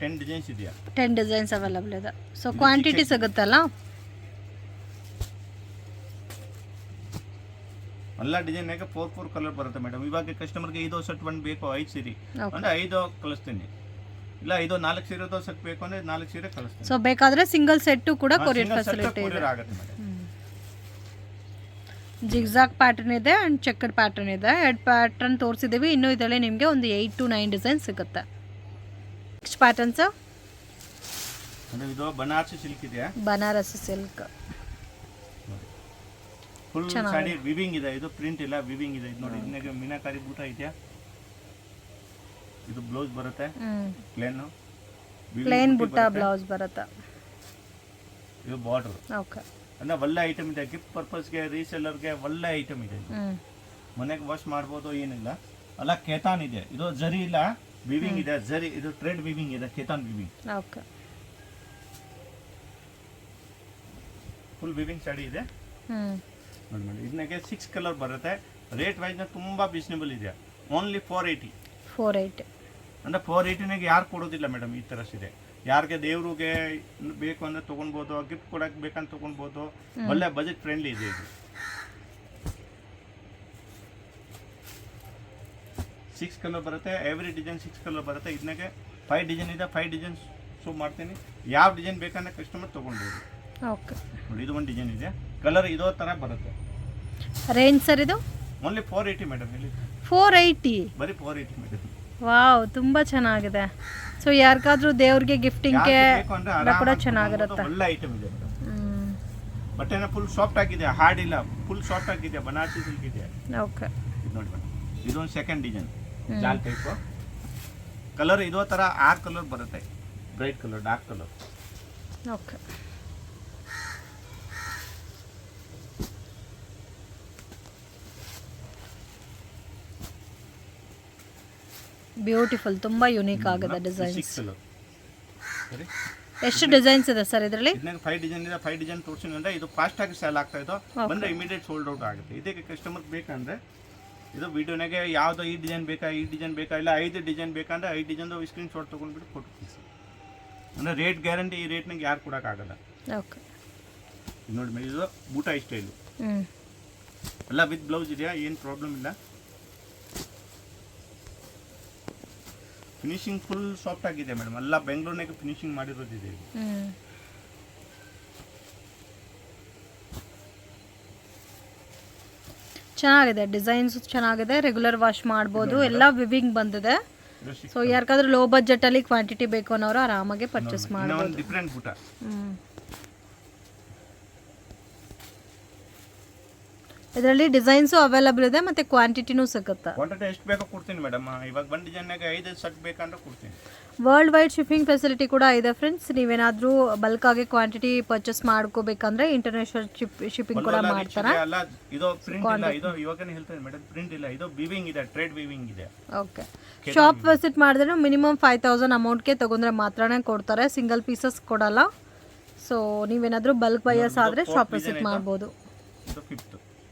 10 ಡಿಸೈನ್ಸ್ ಇದೆಯಾ. 10 ಡಿಸೈನ್ಸ್ ಅವೈಲಬಲ್ ಇದೆ. ಸೊ ಕ್ವಾಂಟಿಟಿ ಸಿಗುತ್ತಲ್ಲ. ಎಲ್ಲ ಡಿಸೈನ್ನಾಗೆ 4 ಕಲರ್ ಬರುತ್ತೆ ಮೇಡಮ್. ಇವಾಗ ಕಸ್ಟಮರ್ಗೆ ಇದು ಸೆಟ್ 1 ಬೇಕು 5 ಸೀರೆ ಅಂದರೆ 5 ಕಳಿಸ್ತೀನಿ. ಇಲ್ಲ ಇದು 4 ಸೀರೆದು ಸೆಟ್ ಬೇಕು ಅಂದರೆ 4 ಸೀರೆ ಕಳಿಸ್ತೀನಿ. ಸೊ ಬೇಕಾದರೆ ಸಿಂಗಲ್ ಸೆಟ್ಟು ಕೂಡ ಕೊರಿಯರ್ ಫೆಸಿಲಿಟಿ ಇದೆ. ಆಗುತ್ತೆ ಮೇಡಮ್. ಜಿಗ್ಜಾಗ್ ಪ್ಯಾಟರ್ನ್ ಇದೆ ಆ್ಯಂಡ್ ಚೆಕ್ಕಡ್ ಪ್ಯಾಟರ್ನ್ ಇದೆ. 2 ಪ್ಯಾಟರ್ನ್ ತೋರಿಸಿದ್ದೀವಿ. ಇನ್ನೂ ಇದರಲ್ಲಿ ನಿಮಗೆ ಒಂದು 8 to 9 ಡಿಸೈನ್ ಸಿಗುತ್ತೆ. ನೆಕ್ಸ್ಟ್ ಪ್ಯಾಟರ್ನ್ಸ್ ಇದು ಬನಾರಸಿ ಸಿಲ್ಕ್ ಇದೆ. Banarasi silk full sari viewing ಇದೆ. ಇದು ಪ್ರಿಂಟ್ ಇಲ್ಲ, ವಿವಿಂಗ್ ಇದೆ. ಇದು ನೋಡಿ, ಇದನ್ನಾಗೆ ಮೀನಾಕಾರಿ ಬೂಟ ಇದೆಯಾ. ಇದು ಬ್ಲೌಸ್ ಬರುತ್ತೆ ಪ್ಲೇನ್ ಬುಟ್ಟ ಬ್ಲೌಸ್ ಬರುತ್ತೆ. ಇದು ಬಾರ್ಡರ್. ಓಕೆ, ಅಂದ್ರೆ ಒಳ್ಳೆ ಐಟಮ್ ಇದೆ. ಗಿಫ್ಟ್ ಪರ್ಪಸ್ಗೆ, ರೀಸೆಲ್ಲರ್ಗೆ ಒಳ್ಳೆ ಐಟಮ್ ಇದೆ. ಮನೆಗೆ ವಾಶ್ ಮಾಡ್ಬೋದು, ಏನಿಲ್ಲ. ಅಲ್ಲ ಕೇತಾನ್ ಇದೆ. ಇದು ಜರಿ ಇಲ್ಲ, ವಿವಿಂಗ್ ಇದೆ. ಜರಿ ಇದು ಥ್ರೆಡ್ ವಿವಿಂಗ್ ಇದೆ, katan weaving. Okay, full weaving sari ಇದೆ. ನೋಡಿ ಮೇಡಮ್, ಇದನ್ನಾಗೆ 6 ಕಲರ್ ಬರುತ್ತೆ. ರೇಟ್ ವೈಸ್ನ ತುಂಬ ರೀಸನೇಬಲ್ ಇದೆ. ಓನ್ಲಿ 480. 480 ಅಂದರೆ 480ನಾಗೆ ಯಾರು ಕೊಡೋದಿಲ್ಲ ಮೇಡಮ್ ಈ ಥರ ಸೀರೆ. ಯಾರಿಗೆ ದೇವ್ರಿಗೆ ಬೇಕು ಅಂದರೆ ತೊಗೊಳ್ಬೋದು, ಗಿಫ್ಟ್ ಕೊಡೋಕೆ ಬೇಕಂತ ತೊಗೊಳ್ಬೋದು. ಒಳ್ಳೆ ಬಜೆಟ್ ಫ್ರೆಂಡ್ಲಿ ಇದೆ ಇದು. 6 ಕಲರ್ ಬರುತ್ತೆ, ಎವ್ರಿ ಡಿಸೈನ್ 6 ಕಲರ್ ಬರುತ್ತೆ. ಇದನ್ನಾಗೆ 5 ಡಿಸೈನ್ ಇದೆ, 5 ಡಿಸೈನ್ ಶೋ ಮಾಡ್ತೀನಿ. ಯಾವ ಡಿಸೈನ್ ಬೇಕಂದ್ರೆ ಕಸ್ಟಮರ್ ತೊಗೊಂಡ್ಬೋದು. ಓಕೆ, ನೋಡಿ ಇದು ಒಂದು ಡಿಸೈನ್ ಇದೆ, ಕಲರ್ ಇದೋ ಥರ ಬರುತ್ತೆ. ರೇಂಜ್ ಸರ್ ಇದು ಓನ್ಲಿ 480 ಮೇಡಮ್. ಹೇಳಿ 480. ಬರೀ 480 ಮೇಡಮ್. ವಾವ್, ತುಂಬ ಚೆನ್ನಾಗಿದೆ. ಸೊ ಯಾರಿಗಾದ್ರೂ ದೇವ್ರಿಗೆ ಗಿಫ್ಟಿಂಗ್ಗೆ ಕೂಡ ಚೆನ್ನಾಗಿರುತ್ತೆ. ಒಳ್ಳೆ ಐಟಮ್ ಇದೆ ಮೇಡಮ್. ಬಟ್ಟೆನ ಫುಲ್ ಸಾಫ್ಟ್ ಆಗಿದೆ, ಹಾರ್ಡ್ ಇಲ್ಲ, ಫುಲ್ ಸಾಫ್ಟ್ ಆಗಿದೆ, ಬನಾರಸಿ ಸಿಲ್ಕ್ ಇದೆ. ಓಕೆ, ಇದು ನೋಡಿ ಮೇಡಮ್, ಇದೊಂದು ಸೆಕೆಂಡ್ ಡಿಸೈನ್ ಜಾಲ್ ಟೈಪ್. ಕಲರ್ ಇದೋ ಥರ 6 ಕಲರ್ ಬರುತ್ತೆ, bright colour, dark colour. Okay, beautiful, ತುಂಬ ಯುನೀಕ್ ಆಗಿದೆ ಡಿಸೈನ್ಸ್. 6 ಕಲರ್. ಸರಿ, ಎಷ್ಟು ಡಿಸೈನ್ಸ್ ಇದೆ ಸರ್ ಇದರಲ್ಲಿ? ಇದನ್ನಾಗ 5 ಡಿಸೈನ್ ಇದೆ. 5 ಡಿಸೈನ್ ತೋರಿಸಿದ್ರೆ ಅಂದರೆ ಇದು ಫಾಸ್ಟ್ ಆಗಿ ಸೇಲ್ ಆಗ್ತಾ ಇದ್ದು, ಬಂದರೆ ಇಮಿಡಿಯೇಟ್ ಸೋಲ್ಡ್ ಔಟ್ ಆಗುತ್ತೆ. ಇದಕ್ಕೆ ಕಸ್ಟಮರ್ ಬೇಕಂದ್ರೆ ಇದು ವಿಡಿಯೋನಾಗೆ ಯಾವುದೋ ಈ ಡಿಸೈನ್ ಬೇಕಾ, ಈ ಡಿಸೈನ್ ಬೇಕಾ, ಇಲ್ಲ 5 ಡಿಸೈನ್ ಬೇಕಂದ್ರೆ 5 ಡಿಸೈನ್ದು ಸ್ಕ್ರೀನ್ ಶಾಟ್ ತೊಗೊಂಡ್ಬಿಟ್ಟು ಫೋಟೋ ಕಳಿಸಿ. ಅಂದರೆ ರೇಟ್ ಗ್ಯಾರಂಟಿ, ಈ ರೇಟ್ನಾಗ ಯಾರು ಕೊಡೋಕ್ಕಾಗಲ್ಲ. ಓಕೆ, ಇದು ನೋಡಿ ಮೇಡಮ್, ಇದು ಬೂಟಾಯಿ ಸ್ಟೈಲು ಎಲ್ಲ ವಿತ್ ಬ್ಲೌಸ್ ಇದೆಯಾ, ಏನು ಪ್ರಾಬ್ಲಮ್ ಇಲ್ಲ. ಫಿನಿಶಿಂಗ್ ಫುಲ್ ಸಾಫ್ಟ್ ಆಗಿದೆ ಮೇಡಮ್, ಎಲ್ಲ ಬೆಂಗಳೂರಿನಾಗ ಫಿನಿಶಿಂಗ್ ಮಾಡಿರೋದಿದೆ. ಚೆನ್ನಾಗಿದೆ, ಡಿಸೈನ್ಸ್ ಚೆನ್ನಾಗಿದೆ, ರೆಗ್ಯುಲರ್ ವಾಶ್ ಮಾಡ್ಬೋದು, ಎಲ್ಲ ವಿವಿಂಗ್ ಬಂದಿದೆ. ಸೊ ಯಾರಿಗಾದ್ರೂ ಲೋ ಬಜೆಟಲ್ಲಿ ಕ್ವಾಂಟಿಟಿ ಬೇಕು ಅನ್ನೋರು ಆರಾಮಾಗಿ ಪರ್ಚೇಸ್ ಮಾಡ್ಬೋದು. ಡಿಫ್ರೆಂಟ್ ಬೂಟ. ಇದರಲ್ಲಿ ಡಿಸೈನ್ಸು ಅವೈಲಬಲ್ ಇದೆ ಮತ್ತು ಕ್ವಾಂಟಿಟಿನೂ ಸಿಗುತ್ತೆ. ಕ್ವಾಂಟಿಟಿ ಎಷ್ಟು ಬೇಕೋ ಕೊಡ್ತೀನಿ ಮೇಡಮ್. ಇವಾಗ ಒಂದು ಡಿಸೈನ್ನಾಗ 5 ಸೆಟ್ ಬೇಕಂದ್ರೆ ಕೊಡ್ತೀನಿ. ವರ್ಲ್ಡ್ ವೈಡ್ ಶಿಪ್ಪಿಂಗ್ ಫೆಸಿಲಿಟಿ ಕೂಡ ಇದೆ ಫ್ರೆಂಡ್ಸ್. ನೀವೇನಾದರೂ ಬಲ್ಕಾಗಿ ಕ್ವಾಂಟಿಟಿ ಪರ್ಚೇಸ್ ಮಾಡ್ಕೋಬೇಕಂದ್ರೆ ಇಂಟರ್ನ್ಯಾಷನಲ್ ಶಿಪ್ಪಿಂಗ್ ಕೂಡ ಮಾಡ್ತಾರೆ. ಅಲ್ಲ, ಇದು ಪ್ರಿಂಟ್ ಇಲ್ಲ, ಇದು ಇವಾಗನೇ ಹೇಳ್ತೀನಿ ಮೇಡಮ್, ಪ್ರಿಂಟ್ ಇಲ್ಲ, ಇದು ವೀವಿಂಗ್ ಇದೆ, ಟ್ರೇಡ್ ವೀವಿಂಗ್ ಇದೆ. ಓಕೆ, ಶಾಪ್ ವಿಸಿಟ್ ಮಾಡಿದ್ರೆ ಮಿನಿಮಮ್ 5000 ಅಮೌಂಟ್ಗೆ ತಗೊಂಡ್ರೆ ಮಾತ್ರನೇ ಕೊಡ್ತಾರೆ, ಸಿಂಗಲ್ ಪೀಸಸ್ ಕೊಡಲ್ಲ. ಸೊ ನೀವೇನಾದರೂ ಬಲ್ಕ್ ಬೈಯರ್ಸ್ ಆದರೆ ಶಾಪ್ ವಿಸಿಟ್ ಮಾಡ್ಬೋದು. ಇದು 5th.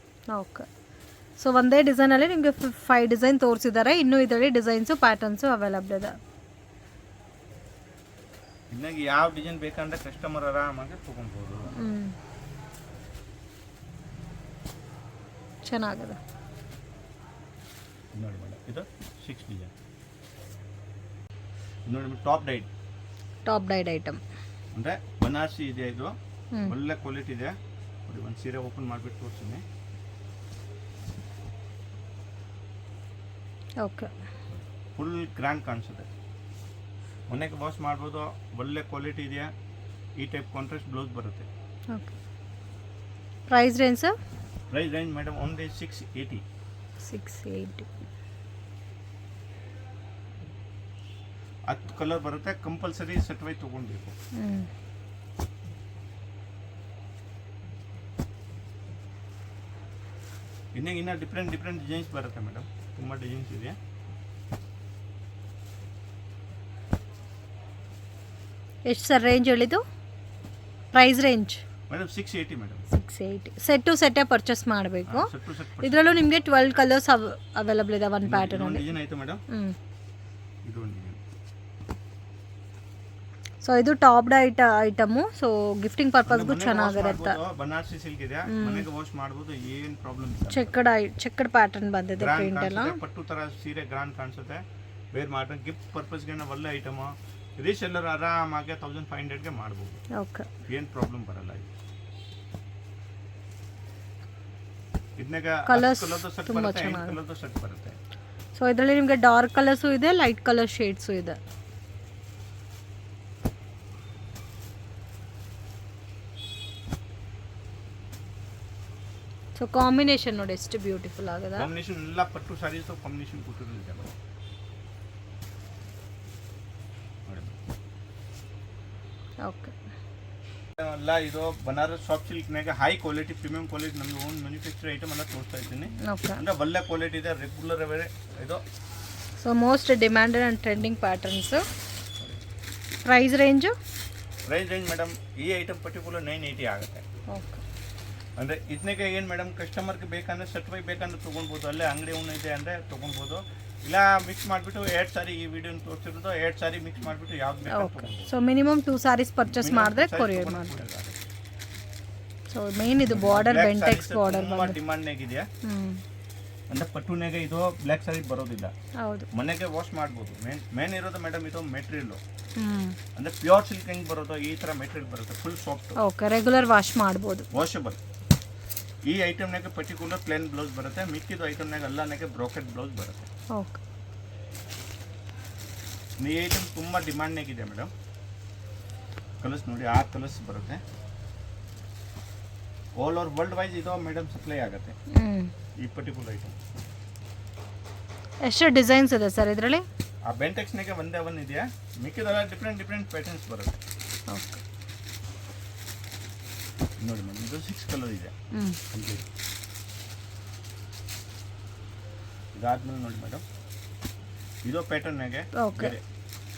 ಓಕೆ, ಸೊ ಒಂದೇ ಡಿಸೈನಲ್ಲಿ ನಿಮಗೆ 5 ಡಿಸೈನ್ ತೋರಿಸಿದ್ದಾರೆ. ಇನ್ನೂ ಇದರಲ್ಲಿ ಡಿಸೈನ್ಸು ಪ್ಯಾಟರ್ನ್ಸು ಅವೈಲಬಲ್ ಇದೆ. ಇನ್ನಾಗ ಯಾವ ಡಿಸೈನ್ ಬೇಕಂದ್ರೆ ಕಸ್ಟಮರ್ ಆರಾಮಾಗಿ ತೊಗೊಳ್ಬೋದು. ಚೆನ್ನಾಗಿದೆ ನೋಡಿ ಮೇಡಮ್, ಇದು 6 ಡಿಸೈನ್. ನೋಡಿ ಮೇಡಮ್, ಟಾಪ್ ಡೈಡ್ ಐಟಮ್ ಅಂದರೆ ಬನಾರಸಿ ಇದೆ. ಇದು ಒಳ್ಳೆ ಕ್ವಾಲಿಟಿ ಇದೆ. ನೋಡಿ, ಒಂದು ಸೀರೆ ಓಪನ್ ಮಾಡಿಬಿಟ್ಟು ತೋರಿಸ್ತೀನಿ. ಓಕೆ, ಫುಲ್ ಗ್ರ್ಯಾಂಡ್ ಕಾಣಿಸುತ್ತೆ, ಮನೆಗೆ ವಾಶ್ ಮಾಡ್ಬೋದು. ಒಳ್ಳೆ ಕ್ವಾಲಿಟಿ ಇದೆಯಾ, ಈ ಟೈಪ್ ಕಾಂಟ್ರಾಸ್ಟ್ ಬ್ಲೌಸ್ ಬರುತ್ತೆ. Okay, price range sir? Price range madam only 680. 680. 10 colour ಬರುತ್ತೆ, ಕಂಪಲ್ಸರಿ ಸೆಟ್ ವೈ ತೊಗೊಳ್ಬೇಕು. ಇನ್ನು ಡಿಫ್ರೆಂಟ್ ಡಿಸೈನ್ಸ್ ಬರುತ್ತೆ ಮೇಡಮ್, ತುಂಬ ಡಿಸೈನ್ಸ್ ಇದೆ. ಎಷ್ಟು ಸರ್ ರೇಂಜ್ ಹೇಳಿದ್ದು? Price range madam 680 madam. 680. Set to ಸೆಟ್ಟೇ ಪರ್ಚೇಸ್ ಮಾಡಬೇಕು. ಇದರಲ್ಲೂ ನಿಮಗೆ 12 ಕಲರ್ಸ್ ಅವೈಲಬಲ್ ಇದೆ ಒಂದು ಪ್ಯಾಟರ್ನ್ ಅಲ್ಲಿ. ಡಿಸೈನ್ ಆಯ್ತು ಮೇಡಮ್. ಇದು ಒಂದು ಡಿಸೈನ್. ಸೊ ಇದು ಟಾಪ್ ಐಟಮು. ಸೊ ಗಿಫ್ಟಿಂಗ್ ಪರ್ಪಸ್ಗೂ ಚೆನ್ನಾಗಿರುತ್ತೆ. ಬನಾರಸಿ ಸಿಲ್ಕ್ ಇದೆ, ಮನೆಗೆ ವಾಶ್ ಮಾಡಬಹುದು, ಏನು ಪ್ರಾಬ್ಲಮ್ ಇಲ್ಲ. ಚೆಕ್ಕಡ್ ಪ್ಯಾಟರ್ನ್ ಬಂದಿದೆ, ಪ್ರಿಂಟ್ ಎಲ್ಲ ಪಟ್ಟು ತರ ಸೀರೆ ಗ್ರಾಂಡ್ ಕಾಣಿಸುತ್ತೆ. ವೇರ್ ಮಾಡ್ರೆ ಗಿಫ್ಟ್ ಪರ್ಪಸ್ಗೆ ಒಳ್ಳೆ ಐಟಮ್. ರೀಸೆಲ್ಲರ್ ಆರಾಮಾಗಿ 1500ಗೆ ಮಾಡ್ಬೋದು. ಓಕೆ, ಏನು ಪ್ರಾಬ್ಲಮ್ ಬರಲ್ಲ. ಇದನ್ನಾಗ ಕಲರ್ಸ್ ಸೆಟ್ ತುಂಬಾ ಬರುತ್ತೆ, ಚೆನ್ನಾಗಿದೆ. ಕಲರ್ದು ಸೆಟ್ ಬರುತ್ತೆ. ಸೊ ಇದರಲ್ಲಿ ನಿಮಗೆ ಡಾರ್ಕ್ ಕಲರ್ಸು ಇದೆ, ಲೈಟ್ ಕಲರ್ ಶೇಡ್ಸು ಇದೆ. ಸೊ ಕಾಂಬಿನೇಷನ್ ನೋಡಿ ಎಷ್ಟು ಬ್ಯೂಟಿಫುಲ್ ಆಗಿದೆ. ಕಾಂಬಿನೇಷನ್ ಎಲ್ಲ ಪಟ್ಟು ಸಾರೀಸ್ ಕಾಂಬಿನೇಷನ್ ಕೊಟ್ಟಿರೋದಿದೆ. ಓಕೆ, ಎಲ್ಲ ಇದು ಬನಾರಸ್ ಸಾಫ್ಟ್ ಸಿಲ್ಕ್ನಾಗ ಹೈ ಕ್ವಾಲಿಟಿ, ಪ್ರೀಮಿಯಂ ಕ್ವಾಲಿಟಿ, ನಮ್ದು ಓನ್ ಮ್ಯಾನುಫ್ಯಾಕ್ಚರ್ ಐಟಮ್ ಎಲ್ಲ ತೋರಿಸ್ತಾ ಇದ್ದೀನಿ. ಓಕೆ, ಅಂದ್ರೆ ಒಳ್ಳೆ ಕ್ವಾಲಿಟಿ ಇದೆ, ರೆಗ್ಯುಲರ್ ಇದು. So most demanded and trending patterns. Price range madam ಈ ಐಟಮ್ ಪರ್ಟಿಕ್ಯುಲರ್ 980 ಆಗುತ್ತೆ. ಓಕೆ, ಅಂದರೆ ಇದನ್ನಾಗ ಏನು ಮೇಡಮ್, ಕಸ್ಟಮರ್ಗೆ ಬೇಕಂದ್ರೆ ಸೆಟ್ ವೈ ಬೇಕಂದ್ರೆ ತೊಗೊಳ್ಬೋದು. ಅಲ್ಲೇ ಅಂಗಡಿ ಇದೆ ಅಂದರೆ ತೊಗೊಳ್ಬೋದು. ಇಲ್ಲ ಮಿಕ್ಸ್ ಮಾಡಿಬಿಟ್ಟು 2 ಸಾರಿ ಈ ವಿಡಿಯೋನ ತೋರಿಸಿರೋದು 2 ಸಾರಿ ಮಿಕ್ಸ್ ಮಾಡಿಬಿಟ್ಟು ಯಾವ್ದು ಬೇಕು. ಸೊ ಮಿನಿಮಮ್ 2 ಸಾರೀಸ್ ಪರ್ಚೇಸ್ ಮಾಡಿದ್ರೆ ಕೊರಿಯರ್ ಮಾಡ್ಬೋದು. ಸೊ ಮೇನ್ ಇದು ಬಾರ್ಡರ್ ಬೆಂಟೆಕ್ಸ್ ಬಾರ್ಡರ್ ತುಂಬ ಡಿಮಾಂಡ್ನಾಗಿದೆಯಾ. ಅಂದರೆ ಪಟ್ಟುನಾಗೆ ಇದು ಬ್ಲ್ಯಾಕ್ ಸಾರಿ ಬರೋದಿಲ್ಲ, ಹೌದು ಮನೆಗೆ ವಾಶ್ ಮಾಡ್ಬೋದು. ಮೇನ್ ಇರೋದು ಮೇಡಮ್ ಇದು ಮೆಟೀರಿಯಲ್ಲು, ಹ್ಞೂ ಅಂದರೆ ಪ್ಯೂರ್ ಸಿಲ್ಕ್ ಹೆಂಗೆ ಬರೋದು ಈ ಥರ ಮೆಟೀರಿಯಲ್ ಬರುತ್ತೆ, full soft, okay regular wash ಮಾಡ್ಬೋದು. ವಾಷಬಲ್. ಈ ಐಟಮ್ನಾಗೆ ಪರ್ಟಿಕ್ಯುಲರ್ ಪ್ಲೇನ್ ಬ್ಲೌಸ್ ಬರುತ್ತೆ, ಮಿಕ್ಕಿದ್ದು ಐಟಮ್ನಾಗ ಎಲ್ಲನಾಗೆ ಬ್ರೋಕೆಟ್ ಬ್ಲೌಸ್ ಬರುತ್ತೆ. ಓಕೆ ಈ ಐಟಮ್ ತುಂಬ ಡಿಮ್ಯಾಂಡ್ನಾಗಿದೆ ಮೇಡಮ್. ಕಲರ್ಸ್ ನೋಡಿ 6 ಕಲರ್ಸ್ ಬರುತ್ತೆ. ಆಲ್ ಓವರ್ ವರ್ಲ್ಡ್ ವೈಸ್ ಇದು ಮೇಡಮ್ ಸಪ್ಲೈ ಆಗುತ್ತೆ ಈ ಪರ್ಟಿಕ್ಯುಲರ್ ಐಟಮ್. ಎಷ್ಟು ಡಿಸೈನ್ಸ್ ಇದೆ ಸರ್ ಇದರಲ್ಲಿ? ಆ ಬೆಂಟೆಕ್ಸ್ನಾಗೆ ಒಂದೇ ಒಂದು ಇದೆಯಾ, ಮಿಕ್ಕಿದೆಲ್ಲ ಡಿಫ್ರೆಂಟ್ ಪ್ಯಾಟರ್ನ್ಸ್ ಬರುತ್ತೆ. ಓಕೆ ನೋಡಿ ಮೇಡಮ್ ಇದು 6 ಕಲರ್ ಇದೆ ಕಂಪ್ಲೀಟ್. ಇದಾದ್ಮೇಲೆ ನೋಡಿ ಮೇಡಮ್ ಇದು ಪ್ಯಾಟರ್ನಾಗೆ ಓಕೆ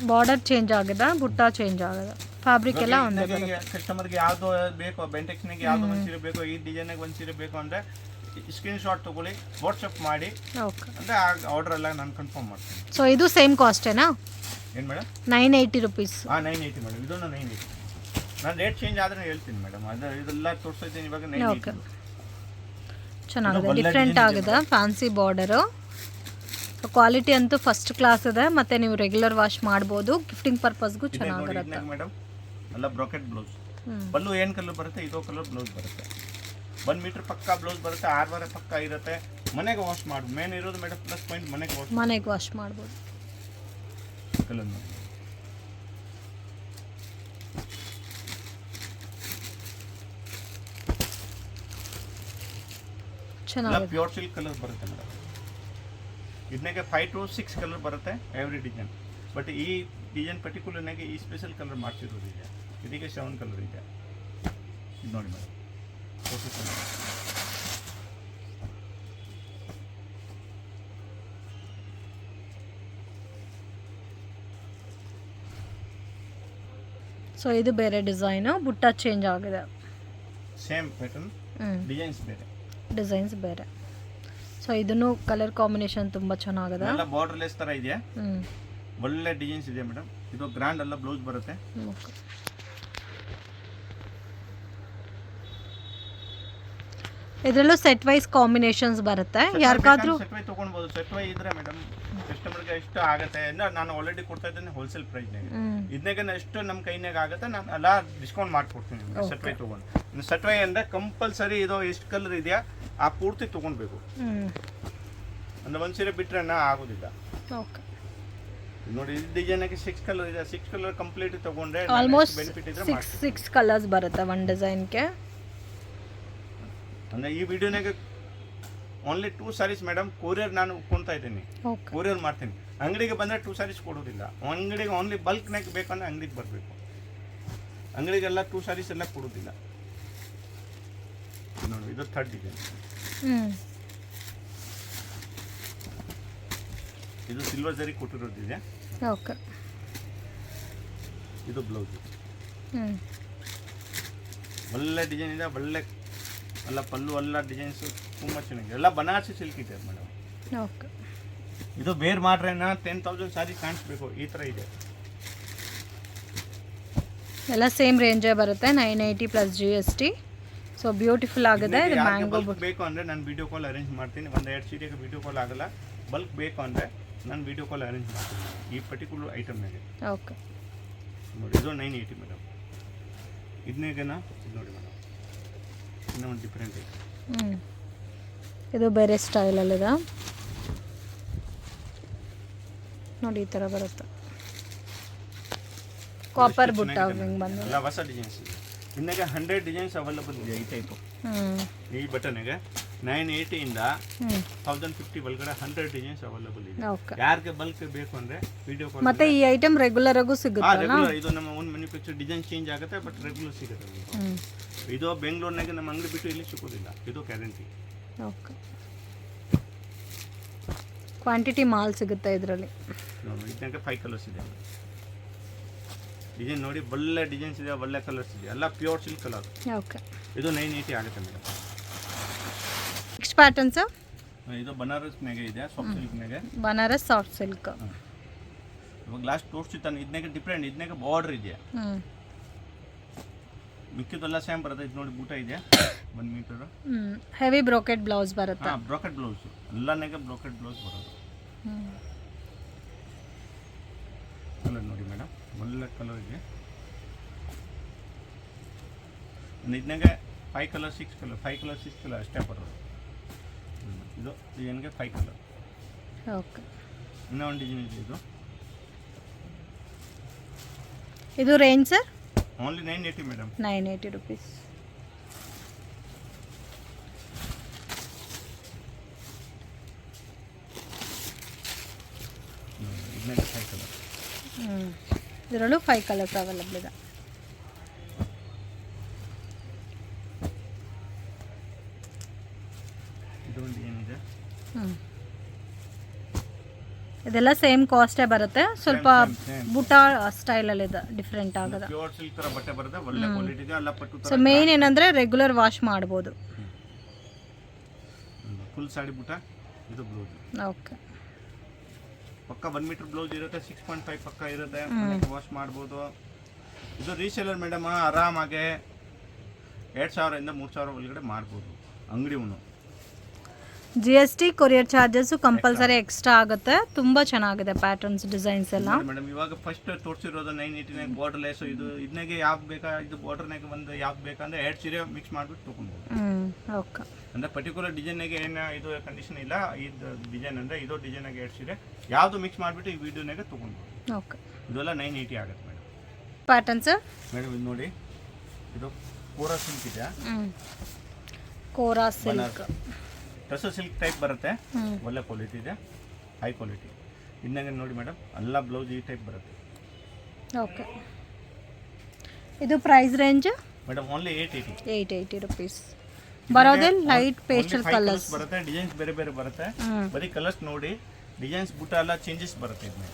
ಬಾರ್ಡರ್ ಚೇಂಜ್ ಆಗಿದೆ, ಬುಟ್ಟ ಚೇಂಜ್ ಆಗಿದೆ, ಫ್ಯಾಬ್ರಿಕ್ ಎಲ್ಲ ಒಂದೇ ಬರುತ್ತೆ. ಕಸ್ಟಮರ್ಗೆ ಯಾವುದು ಬೇಕು, ಬೆಂಟೆಕ್ಸ್ನಾಗೆ ಯಾವುದು ಒಂದು ಸೀರೆ ಬೇಕು, ಈ ಡಿಸೈನಾಗ ಒಂದು ಸೀರೆ ಬೇಕು ಅಂದರೆ ಸ್ಕ್ರೀನ್ ಶಾಟ್ ತೊಗೊಳ್ಳಿ, ವಾಟ್ಸಪ್ ಮಾಡಿ, ಓಕೆ ಅಂದರೆ ಆ ಆರ್ಡರ್ ಎಲ್ಲ ನಾನು ಕನ್ಫರ್ಮ್ ಮಾಡ್ತೀನಿ. ಸೊ ಇದು ಸೇಮ್ ಕಾಸ್ಟೇನಾ? ಏನು ಮೇಡಮ್? 980 ರುಪೀಸ್. ಹಾಂ 980 ಮೇಡಮ್, ಇದನ್ನು 980. ನಾನು ರೇಟ್ ಚೇಂಜ್ ಆದರೆ ಹೇಳ್ತೀನಿ ಮೇಡಮ್, ಅದು ಇದೆಲ್ಲ ತೋರಿಸ್ತೀನಿ ಇವಾಗ 980. ಚೆನ್ನಾಗಿದೆ, ಡಿಫ್ರೆಂಟ್ ಆಗಿದೆ, ಫ್ಯಾನ್ಸಿ ಬಾರ್ಡರು. ಕ್ವಾಲಿಟಿ ಅಂತೂ ಫಸ್ಟ್ ಕ್ಲಾಸ್ ಇದೆ, ಮತ್ತು ನೀವು ರೆಗ್ಯುಲರ್ ವಾಶ್ ಮಾಡ್ಬೋದು, ಗಿಫ್ಟಿಂಗ್ ಪರ್ಪಸ್ಗೂ ಚೆನ್ನಾಗಿರುತ್ತೆ ಮೇಡಮ್. ಎಲ್ಲ ಬ್ರಾಕೆಟ್ ಬ್ಲೌಸ್, ಪಲ್ಲು ಏನು ಕಲರ್ ಬರುತ್ತೆ ಇದೋ ಕಲರ್ ಬ್ಲೌಸ್ ಬರುತ್ತೆ. 1 ಮೀಟರ್ ಪಕ್ಕ ಬ್ಲೌಸ್ ಬರುತ್ತೆ, 6 ವಾರ ಪಕ್ಕ ಇರುತ್ತೆ. ಮನೆಗೆ ವಾಶ್ ಮಾಡಿ, ಮೇನ್ ಇರೋದು ಮೇಡಮ್ ಪ್ಲಸ್ ಪಾಯಿಂಟ್ ಮನೆಗೆ ವಾಶ್ ಮಾಡ್ಬೋದು. ಕಲರ್ ನೋಡಿ ಚೆನ್ನಾಗಿದೆ, ಪ್ಯೂರ್ ಸಿಲ್ಕ್ ಕಲರ್ ಬರುತ್ತೆ ಮೇಡಮ್. ಇದನ್ನಾಗೆ 5 to 6 ಕಲರ್ ಬರುತ್ತೆ ಎವ್ರಿ ಡಿಸೈನ್. ಬಟ್ ಈ ಡಿಸೈನ್ ಪರ್ಟಿಕ್ಯುಲರ್ನಾಗೆ ಈ ಸ್ಪೆಷಲ್ ಕಲರ್ ಮಾಡ್ಸಿರೋದಿದೆ, ಇದಕ್ಕೆ 7 ಕಲರ್ ಇದೆ. ಇದು ನೋಡಿ ಮೇಡಮ್, ಸೊ ಇದು ಬೇರೆ ಡಿಸೈನು, ಬುಟ್ಟ ಚೇಂಜ್ ಆಗಿದೆ, ಸೇಮ್ ಪ್ಯಾಟರ್ನ್, ಡಿಸೈನ್ಸ್ ಬೇರೆ. ಸೊ ಇದನ್ನು ಕಲರ್ ಕಾಂಬಿನೇಷನ್ ತುಂಬ ಚೆನ್ನಾಗಿದೆ, ಎಲ್ಲ ಬಾರ್ಡರ್ಲೆಸ್ ಥರ ಇದೆ, ಒಳ್ಳೆ ಡಿಸೈನ್ಸ್ ಇದೆ ಮೇಡಮ್. ಇದು ಗ್ರ್ಯಾಂಡ್ ಎಲ್ಲ ಬ್ಲೌಸ್ ಬರುತ್ತೆ. ಇದರಲ್ಲೂ ಸೆಟ್ ವೈಸ್ ಕಾಂಬಿನೇಷನ್ಸ್ ಬರುತ್ತೆ, ಯಾರಿಗಾದ್ರೂ ಸೆಟ್ ವೈ ತೊಗೊಳ್ಬೋದು. ಸೆಟ್ ವೈ ಇದ್ರೆ ಮೇಡಮ್ ಕಸ್ಟಮರ್ಗೆ ಎಷ್ಟು ಆಗುತ್ತೆ ಅಂದ್ರೆ ನಾನು ಆಲ್ರೆಡಿ ಕೊಡ್ತಾ ಇದ್ದೇನೆ ಹೋಲ್ಸೇಲ್ ಪ್ರೈಸ್ನಾಗೆ. ಇದನ್ನಾಗ ಎಷ್ಟು ನಮ್ಮ ಕೈನಾಗ ಆಗುತ್ತೆ ನಾನು ಎಲ್ಲ ಡಿಸ್ಕೌಂಟ್ ಮಾಡ್ಕೊಡ್ತೀನಿ ಸೆಟ್ ವೈ ತೊಗೊಂಡು. ಸೆಟ್ ವೈ ಅಂದರೆ ಕಂಪಲ್ಸರಿ ಇದು ಎಷ್ಟು ಕಲರ್ ಇದೆಯಾ ಆ ಪೂರ್ತಿ ತೊಗೊಳ್ಬೇಕು, ಅಂದ್ರೆ ಒಂದು ಸೀರೆ ಬಿಟ್ಟರೆ ಆಗೋದಿಲ್ಲ. ಓಕೆ ನೋಡಿ ಈ ಡಿಸೈನಾಗೆ 6 ಕಲರ್ ಇದೆ, 6 ಕಲರ್ ಕಂಪ್ಲೀಟ್ ತೊಗೊಂಡ್ರೆ ಆಲ್ಮೋಸ್ಟ್ ಬೆನಿಫಿಟ್ ಇದ್ರೆ 6 ಕಲರ್ಸ್ ಬರುತ್ತೆ ಒಂದು ಡಿಸೈನ್ಗೆ. ಅಂದರೆ ಈ ವಿಡಿಯೋನಾಗೆ ಓನ್ಲಿ 2 ಸಾರೀಸ್ ಮೇಡಮ್ ಕೊರಿಯರ್ ನಾನು ಕೊಡ್ತಾ ಇದ್ದೀನಿ, ಕೊರಿಯರ್ ಮಾಡ್ತೀನಿ. ಅಂಗಡಿಗೆ ಬಂದರೆ 2 ಸಾರೀಸ್ ಕೊಡೋದಿಲ್ಲ, ಅಂಗಡಿಗೆ ಓನ್ಲಿ ಬಲ್ಕ್ನಾಗ ಬೇಕಂದ್ರೆ ಅಂಗಡಿಗೆ ಬರಬೇಕು, ಅಂಗಡಿಗೆಲ್ಲ 2 ಸಾರೀಸ್ ಎಲ್ಲ ಕೊಡೋದಿಲ್ಲ. ನೋಡಿ ಇದು 3rd ಡಿಸೈನ್, ಇದು ಸಿಲ್ವರ್ ಜರಿ ಕೊಟ್ಟಿರೋದಿದೆ. ಓಕೆ ಇದು ಬ್ಲೌಸ್, ಒಳ್ಳೆ ಡಿಸೈನ್ ಇದೆ, ಒಳ್ಳೆ ಎಲ್ಲ ಪಲ್ಲು ಎಲ್ಲ ಡಿಸೈನ್ಸು ತುಂಬ ಚೆನ್ನಾಗಿದೆ, ಎಲ್ಲ ಬನಾರಸಿ ಸಿಲ್ಕ್ ಇದೆ ಮೇಡಮ್. ಓಕೆ ಇದು ಬೇರೆ ಮಾಡ್ರೆ 10,000 ಸಾರಿ ಕಾಣಿಸ್ಬೇಕು, ಈ ಥರ ಇದೆ. ಎಲ್ಲ ಸೇಮ್ ರೇಂಜೇ ಬರುತ್ತೆ, 980 ಪ್ಲಸ್ GST. ಸೊ ಬ್ಯೂಟಿಫುಲ್ ಆಗಿದೆ. ಇದು ಮ್ಯಾಂಗೋ ಬೇಕು ಅಂದರೆ ನಾನು ವಿಡಿಯೋ ಕಾಲ್ ಅರೇಂಜ್ ಮಾಡ್ತೀನಿ. 1-2 ಸೀರೆಗೆ ವಿಡಿಯೋ ಕಾಲ್ ಆಗಲ್ಲ, ಬಲ್ಕ್ ಬೇಕು ಅಂದರೆ ನಾನು ವಿಡಿಯೋ ಕಾಲ್ ಅರೇಂಜ್ ಮಾಡ್ತೀನಿ ಈ ಪರ್ಟಿಕ್ಯುಲರ್ ಐಟಮ್ನಾಗೆ. ಓಕೆ ನೋಡಿ ಇದು 980 ಮೇಡಮ್. ಇದನ್ನೇಗನ ಇದು ನೋಡಿ ಮೇಡಮ್, ಇನ್ನೂ ಒಂದು ಡಿಫ್ರೆಂಟ್ ಐತೆ. ಇದು ಬೇರೆ ಸ್ಟೈಲಲ್ಲಿದೆ ನೋಡಿ, ಈ ಥರ ಬರುತ್ತೆ, ಕಾಪರ್ ಬುಟ್ಟ ಹಿಂಗೆ ಬಂದು ಎಲ್ಲ ಹೊಸ ಡಿಸೈನ್ಸ್ ಇದೆ. ಇನ್ನಾಗ 100 ಡಿಸೈನ್ಸ್ ಅವೈಲಬಲ್ ಇದೆ ಈ ಟೈಪು. ಈ ಬಟನ್ಗೆ 980 ಇಂದ 1050 ಒಳಗಡೆ 100 ಡಿಸೈನ್ಸ್ ಅವೈಲಬಲ್ ಇದೆ. ಯಾರಿಗೆ ಬಲ್ಕ್ ಬೇಕು ಅಂದರೆ ವಿಡಿಯೋ ಕಾಲ್. ಮತ್ತೆ ಈ ಐಟಮ್ ರೆಗ್ಯುಲರ್ ಆಗೂ ಸಿಗುತ್ತೆ. ಇದು ನಮ್ಮ ಓನ್ ಮ್ಯಾನುಫ್ಯಾಕ್ಚರ್, ಡಿಸೈನ್ ಚೇಂಜ್ ಆಗುತ್ತೆ ಬಟ್ ರೆಗ್ಯುಲರ್ ಸಿಗುತ್ತೆ. ಇದು ಬೆಂಗಳೂರಿನಾಗೆ ನಮ್ಮ ಅಂಗಡಿ ಬಿಟ್ಟು ಇಲ್ಲಿ ಸಿಗೋದಿಲ್ಲ, ಇದು ಗ್ಯಾರಂಟಿ. ಓಕೆ ಕ್ವಾಂಟಿಟಿ ಮಾಲ್ ಸಿಗುತ್ತೆ ಇದರಲ್ಲಿ. ನೋಡಿ ಇದಕ್ಕೆ 5 ಕಲರ್ಸ್ ಇದೆ ಡಿಸೈನ್, ನೋಡಿ ಒಳ್ಳೆ ಡಿಸೈನ್ಸ್ ಇದೆ, ಒಳ್ಳೆ ಕಲರ್ಸ್ ಇದೆ, ಎಲ್ಲ ಪ್ಯೂರ್ ಸಿಲ್ಕ್ ಕಲರ್. ಓಕೆ ಇದು 980 ಆಗುತ್ತೆ ಮೇಡಮ್. ನೆಕ್ಸ್ಟ್ ಪ್ಯಾಟರ್ನ್ಸ್ ಇದು ಬನಾರಸ್ನಾಗೆ ಇದೆ, ಸಾಫ್ಟ್ ಸಿಲ್ಕ್ನಾಗೆ, ಬನಾರಸ್ ಸಾಫ್ಟ್ ಸಿಲ್ಕ್. ಇವಾಗ ಲಾಸ್ಟ್ ತೋರಿಸ್ತಾನೆ, ಇದನ್ನಾಗೆ ಡಿಫ್ರೆಂಟ್, ಇದನ್ನಾಗೆ ಬಾರ್ಡರ್ ಇದೆ, ಮಿಕ್ಕಿದೆಲ್ಲ ಸೇಮ್ ಬರುತ್ತೆ. ಇದು ನೋಡಿ ಬೂಟ ಇದೆ 1 ಮೀಟರ್, ಹೆವಿ ಬ್ರೋಕೆಟ್ ಬ್ಲೌಸ್ ಬರುತ್ತೆ. ಬ್ರೋಕೆಟ್ ಬ್ಲೌಸ್ ಎಲ್ಲನೇ ಬ್ರೋಕೆಡ್ ಬ್ಲೌಸ್ ಬರೋದು. ಕಲರ್ ನೋಡಿ ಮೇಡಮ್, ಒಳ್ಳೆ ಕಲರ್ ಇದೆ. ಇದನ್ನಾಗೆ 5 ಕಲರ್ 6 ಕಲರ್ 5 ಕಲರ್ 6 ಕಲರ್ ಅಷ್ಟೇ ಬರೋದು. ಇದು ಡಿಸೈನ್ಗೆ 5 ಕಲರ್. ಓಕೆ, ಇನ್ನೂ ಒಂದು ಡಿಸೈನ್ ಇದೆ. ಇದು range sir? Only 980 madam. 980 rupees. ಇದನ್ನಾಗೆ 5 colour. ಇದರಲ್ಲೂ 5 ಕಲರ್ಸ್ ಅವೈಲಬಲ್ ಇದೆ. ಇದೊಂದು ಏನಿದೆ, ಇದೆಲ್ಲ ಸೇಮ್ ಕಾಸ್ಟೇ ಬರುತ್ತೆ, ಸ್ವಲ್ಪ same. ಬುಟ್ಟ ಸ್ಟೈಲಲ್ಲಿ ಇದೆ, ಡಿಫ್ರೆಂಟ್ ಆಗೋದು. ಪ್ಯೂರ್ ಸಿಲ್ಕ್ ಥರ ಬಟ್ಟೆ ಬರುತ್ತೆ, ಒಳ್ಳೆ ಕ್ವಾಲಿಟಿ ಇದೆ. ಎಲ್ಲ ಪಟ್ಟು ಸೊ ಮೇನ್ ಏನಂದರೆ ರೆಗ್ಯುಲರ್ ವಾಶ್ ಮಾಡ್ಬೋದು. ಫುಲ್ ಸಾಡಿ ಬುಟ್ಟ. ಇದು ಬ್ಲೌಸ್ ಓಕೆ, ಪಕ್ಕ 1 ಮೀಟರ್ ಬ್ಲೌಸ್ ಇರುತ್ತೆ, 6.5 ಪಕ್ಕ ಇರುತ್ತೆ, ವಾಶ್ ಮಾಡ್ಬೋದು. ಇದು ರೀಸೇಲರ್ ಮೇಡಮ್, ಆರಾಮಾಗೆ 2000 ಇಂದ 3000 ಒಳಗಡೆ ಮಾಡ್ಬೋದು ಅಂಗಡಿವನು. GST courier charges compulsory extra ಆಗುತ್ತೆ. ತುಂಬ ಚೆನ್ನಾಗಿದೆ ಪ್ಯಾಟರ್ನ್ಸ್, ಡಿಸೈನ್ಸ್ ಎಲ್ಲ. ಮೇಡಮ್ ಇವಾಗ ಫಸ್ಟ್ ತೋರಿಸಿರೋದು 989 ಬಾರ್ಡರ್ ಲೇಸು. ಇದನ್ನಾಗೆ ಯಾವ್ದು ಬೇಕಾ, ಇದು ಬಾರ್ಡರ್ನಾಗೆ ಒಂದು ಯಾವ್ದು ಬೇಕಂದ್ರೆ 2 ಸೀರೆ ಮಿಕ್ಸ್ ಮಾಡಿಬಿಟ್ಟು ತೊಗೊಬೋದು. ಓಕೆ, ಅಂದರೆ ಪರ್ಟಿಕ್ಯುಲರ್ ಡಿಸೈನಾಗೆ ಏನು ಇದು ಕಂಡೀಷನ್ ಇಲ್ಲ. ಇದು ಡಿಸೈನ್ ಅಂದರೆ ಇದು ಡಿಸೈನಾಗೆ 2 ಸೀರೆ ಯಾವುದು ಮಿಕ್ಸ್ ಮಾಡಿಬಿಟ್ಟು ಈ ವಿಡಿಯೋನಾಗೆ ತೊಗೊಬೋದು. ಓಕೆ, ಇದೆಲ್ಲ 980 ಆಗುತ್ತೆ ಮೇಡಮ್. ಪ್ಯಾಟರ್ನ್ಸ್ ಮೇಡಮ್ ಇದು ನೋಡಿ, ಇದು ಕೋರಾ ಸಿಲ್ಕ್ ಇದೆ. ಕೋರಾ ಸಿಲ್ಕ್, ಟಸರ್ ಸಿಲ್ಕ್ ಟೈಪ್ ಬರುತ್ತೆ, ಒಳ್ಳೆ ಕ್ವಾಲಿಟಿ ಇದೆ, ಹೈ ಕ್ವಾಲಿಟಿ. ಇನ್ನಂಗೆ ನೋಡಿ ಮೇಡಮ್, ಎಲ್ಲ ಬ್ಲೌಸ್ ಈ ಟೈಪ್ ಬರುತ್ತೆ. ಓಕೆ, ಇದು price range madam only 880. 880 rupees ಬರೋದೇ. ಲೈಟ್ ಪೇಸ್ಟಲ್ ಕಲರ್ಸ್ ಬರುತ್ತೆ, ಡಿಸೈನ್ಸ್ ಬೇರೆ ಬೇರೆ ಬರುತ್ತೆ. ಬರೀ ಕಲರ್ಸ್ ನೋಡಿ, ಡಿಸೈನ್ಸ್ ಬುಟ್ಟ ಎಲ್ಲ ಚೇಂಜಸ್ ಬರುತ್ತೆ ಇದನ್ನ.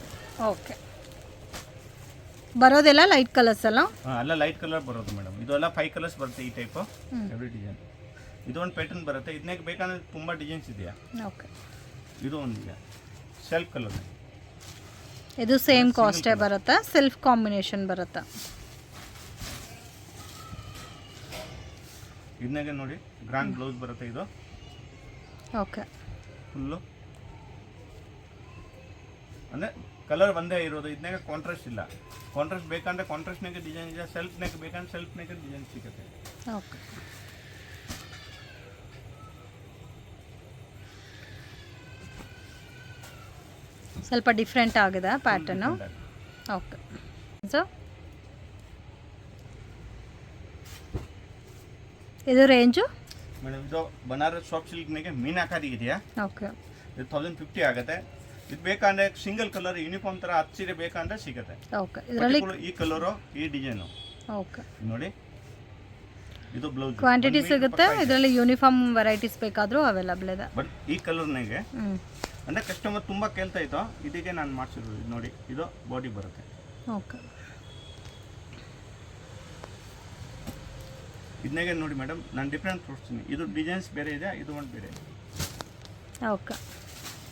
ಓಕೆ, ಬರೋದೆಲ್ಲ ಲೈಟ್ ಕಲರ್ಸ್ ಅಲ್ಲ? ಎಲ್ಲ ಲೈಟ್ ಕಲರ್ ಬರೋದು ಮೇಡಮ್. ಇದೆಲ್ಲ 5 ಕಲರ್ಸ್ ಬರುತ್ತೆ ಈ ಟೈಪ್, ಎವ್ರಿ ಡಿಸೈನ್. ಇದೊಂದು ಪ್ಯಾಟರ್ನ್ ಬರುತ್ತೆ. ಇದನ್ನೇ ಬೇಕಂದ್ರೆ ತುಂಬ ಡಿಸೈನ್ಸ್ ಇದೆಯಾ. ಓಕೆ, ಇದು ಒಂದಿದೆ ಸೆಲ್ಫ್ ಕಲರ್. ಇದು ಸೇಮ್ ಕಾಸ್ಟೇ ಬರುತ್ತೆ, ಸೆಲ್ಫ್ ಕಾಂಬಿನೇಷನ್ ಬರುತ್ತೆ. ಇದನ್ನಾಗೆ ನೋಡಿ, ಗ್ರ್ಯಾಂಡ್ ಬ್ಲೌಸ್ ಬರುತ್ತೆ ಇದು. ಓಕೆ, ಫುಲ್ಲು ಅಂದರೆ ಕಲರ್ ಒಂದೇ ಇರೋದು. ಇದನ್ನಾಗೆ ಕಾಂಟ್ರಾಸ್ಟ್ ಇಲ್ಲ. ಕಾಂಟ್ರಾಸ್ಟ್ ಬೇಕಂದ್ರೆ ಕಾಂಟ್ರಾಸ್ಟ್ನಾಗೆ ಡಿಸೈನ್ ಇದೆ, ಸೆಲ್ಫ್ನಾಗೆ ಬೇಕಂದ್ರೆ ಸೆಲ್ಫ್ನಾಗೆ ಡಿಸೈನ್ ಸಿಗುತ್ತೆ. ಓಕೆ, ಸ್ವಲ್ಪ ಡಿಫ್ರೆಂಟ್ ಆಗಿದೆ ಪ್ಯಾಟರ್ನು. ಓಕೆ, ಸೊ ಇದು ರೇಂಜು ಮೇಡಮ್, ಇದು ಬನಾರಸ್ ಸಾಫ್ಟ್ ಸಿಲ್ಕ್ನಾಗೆ ಮೀನಾಕಾರಿ ಇದೆಯಾ. ಓಕೆ, ಇದು 1050 ಆಗುತ್ತೆ. ಇದು ಬೇಕಂದ್ರೆ ಸಿಂಗಲ್ ಕಲರ್ ಯೂನಿಫಾರ್ಮ್ ಥರ 10 ಸೀರೆ ಬೇಕಂದ್ರೆ ಸಿಗುತ್ತೆ. ಓಕೆ, ಇದರಲ್ಲಿ ಈ ಕಲರು, ಈ ಡಿಸೈನು. ಓಕೆ, ನೋಡಿ, ಇದು ಬ್ಲೌಸ್ ಕ್ವಾಂಟಿಟಿ ಸಿಗುತ್ತೆ. ಇದರಲ್ಲಿ ಯೂನಿಫಾರ್ಮ್ ವೆರೈಟೀಸ್ ಬೇಕಾದರೂ ಅವೈಲಬಲ್ ಇದೆ. ಬಟ್ ಈ ಕಲರ್ನಾಗೆ ಅಂದರೆ ಕಸ್ಟಮರ್ ತುಂಬ ಕೇಳ್ತಾ ಇತ್ತು, ಇದಕ್ಕೆ ನಾನು ಮಾಡಿಸಿರೋದು. ಇದು ನೋಡಿ, ಇದು ಬಾಡಿ ಬರುತ್ತೆ. ಓಕೆ, ಇದನ್ನಾಗೆ ನೋಡಿ ಮೇಡಮ್, ನಾನು ಡಿಫ್ರೆಂಟ್ ತೋರಿಸ್ತೀನಿ. ಇದು ಡಿಸೈನ್ಸ್ ಬೇರೆ ಇದೆ, ಇದು ಒಂದು ಬೇರೆ ಇದೆ. ಓಕೆ,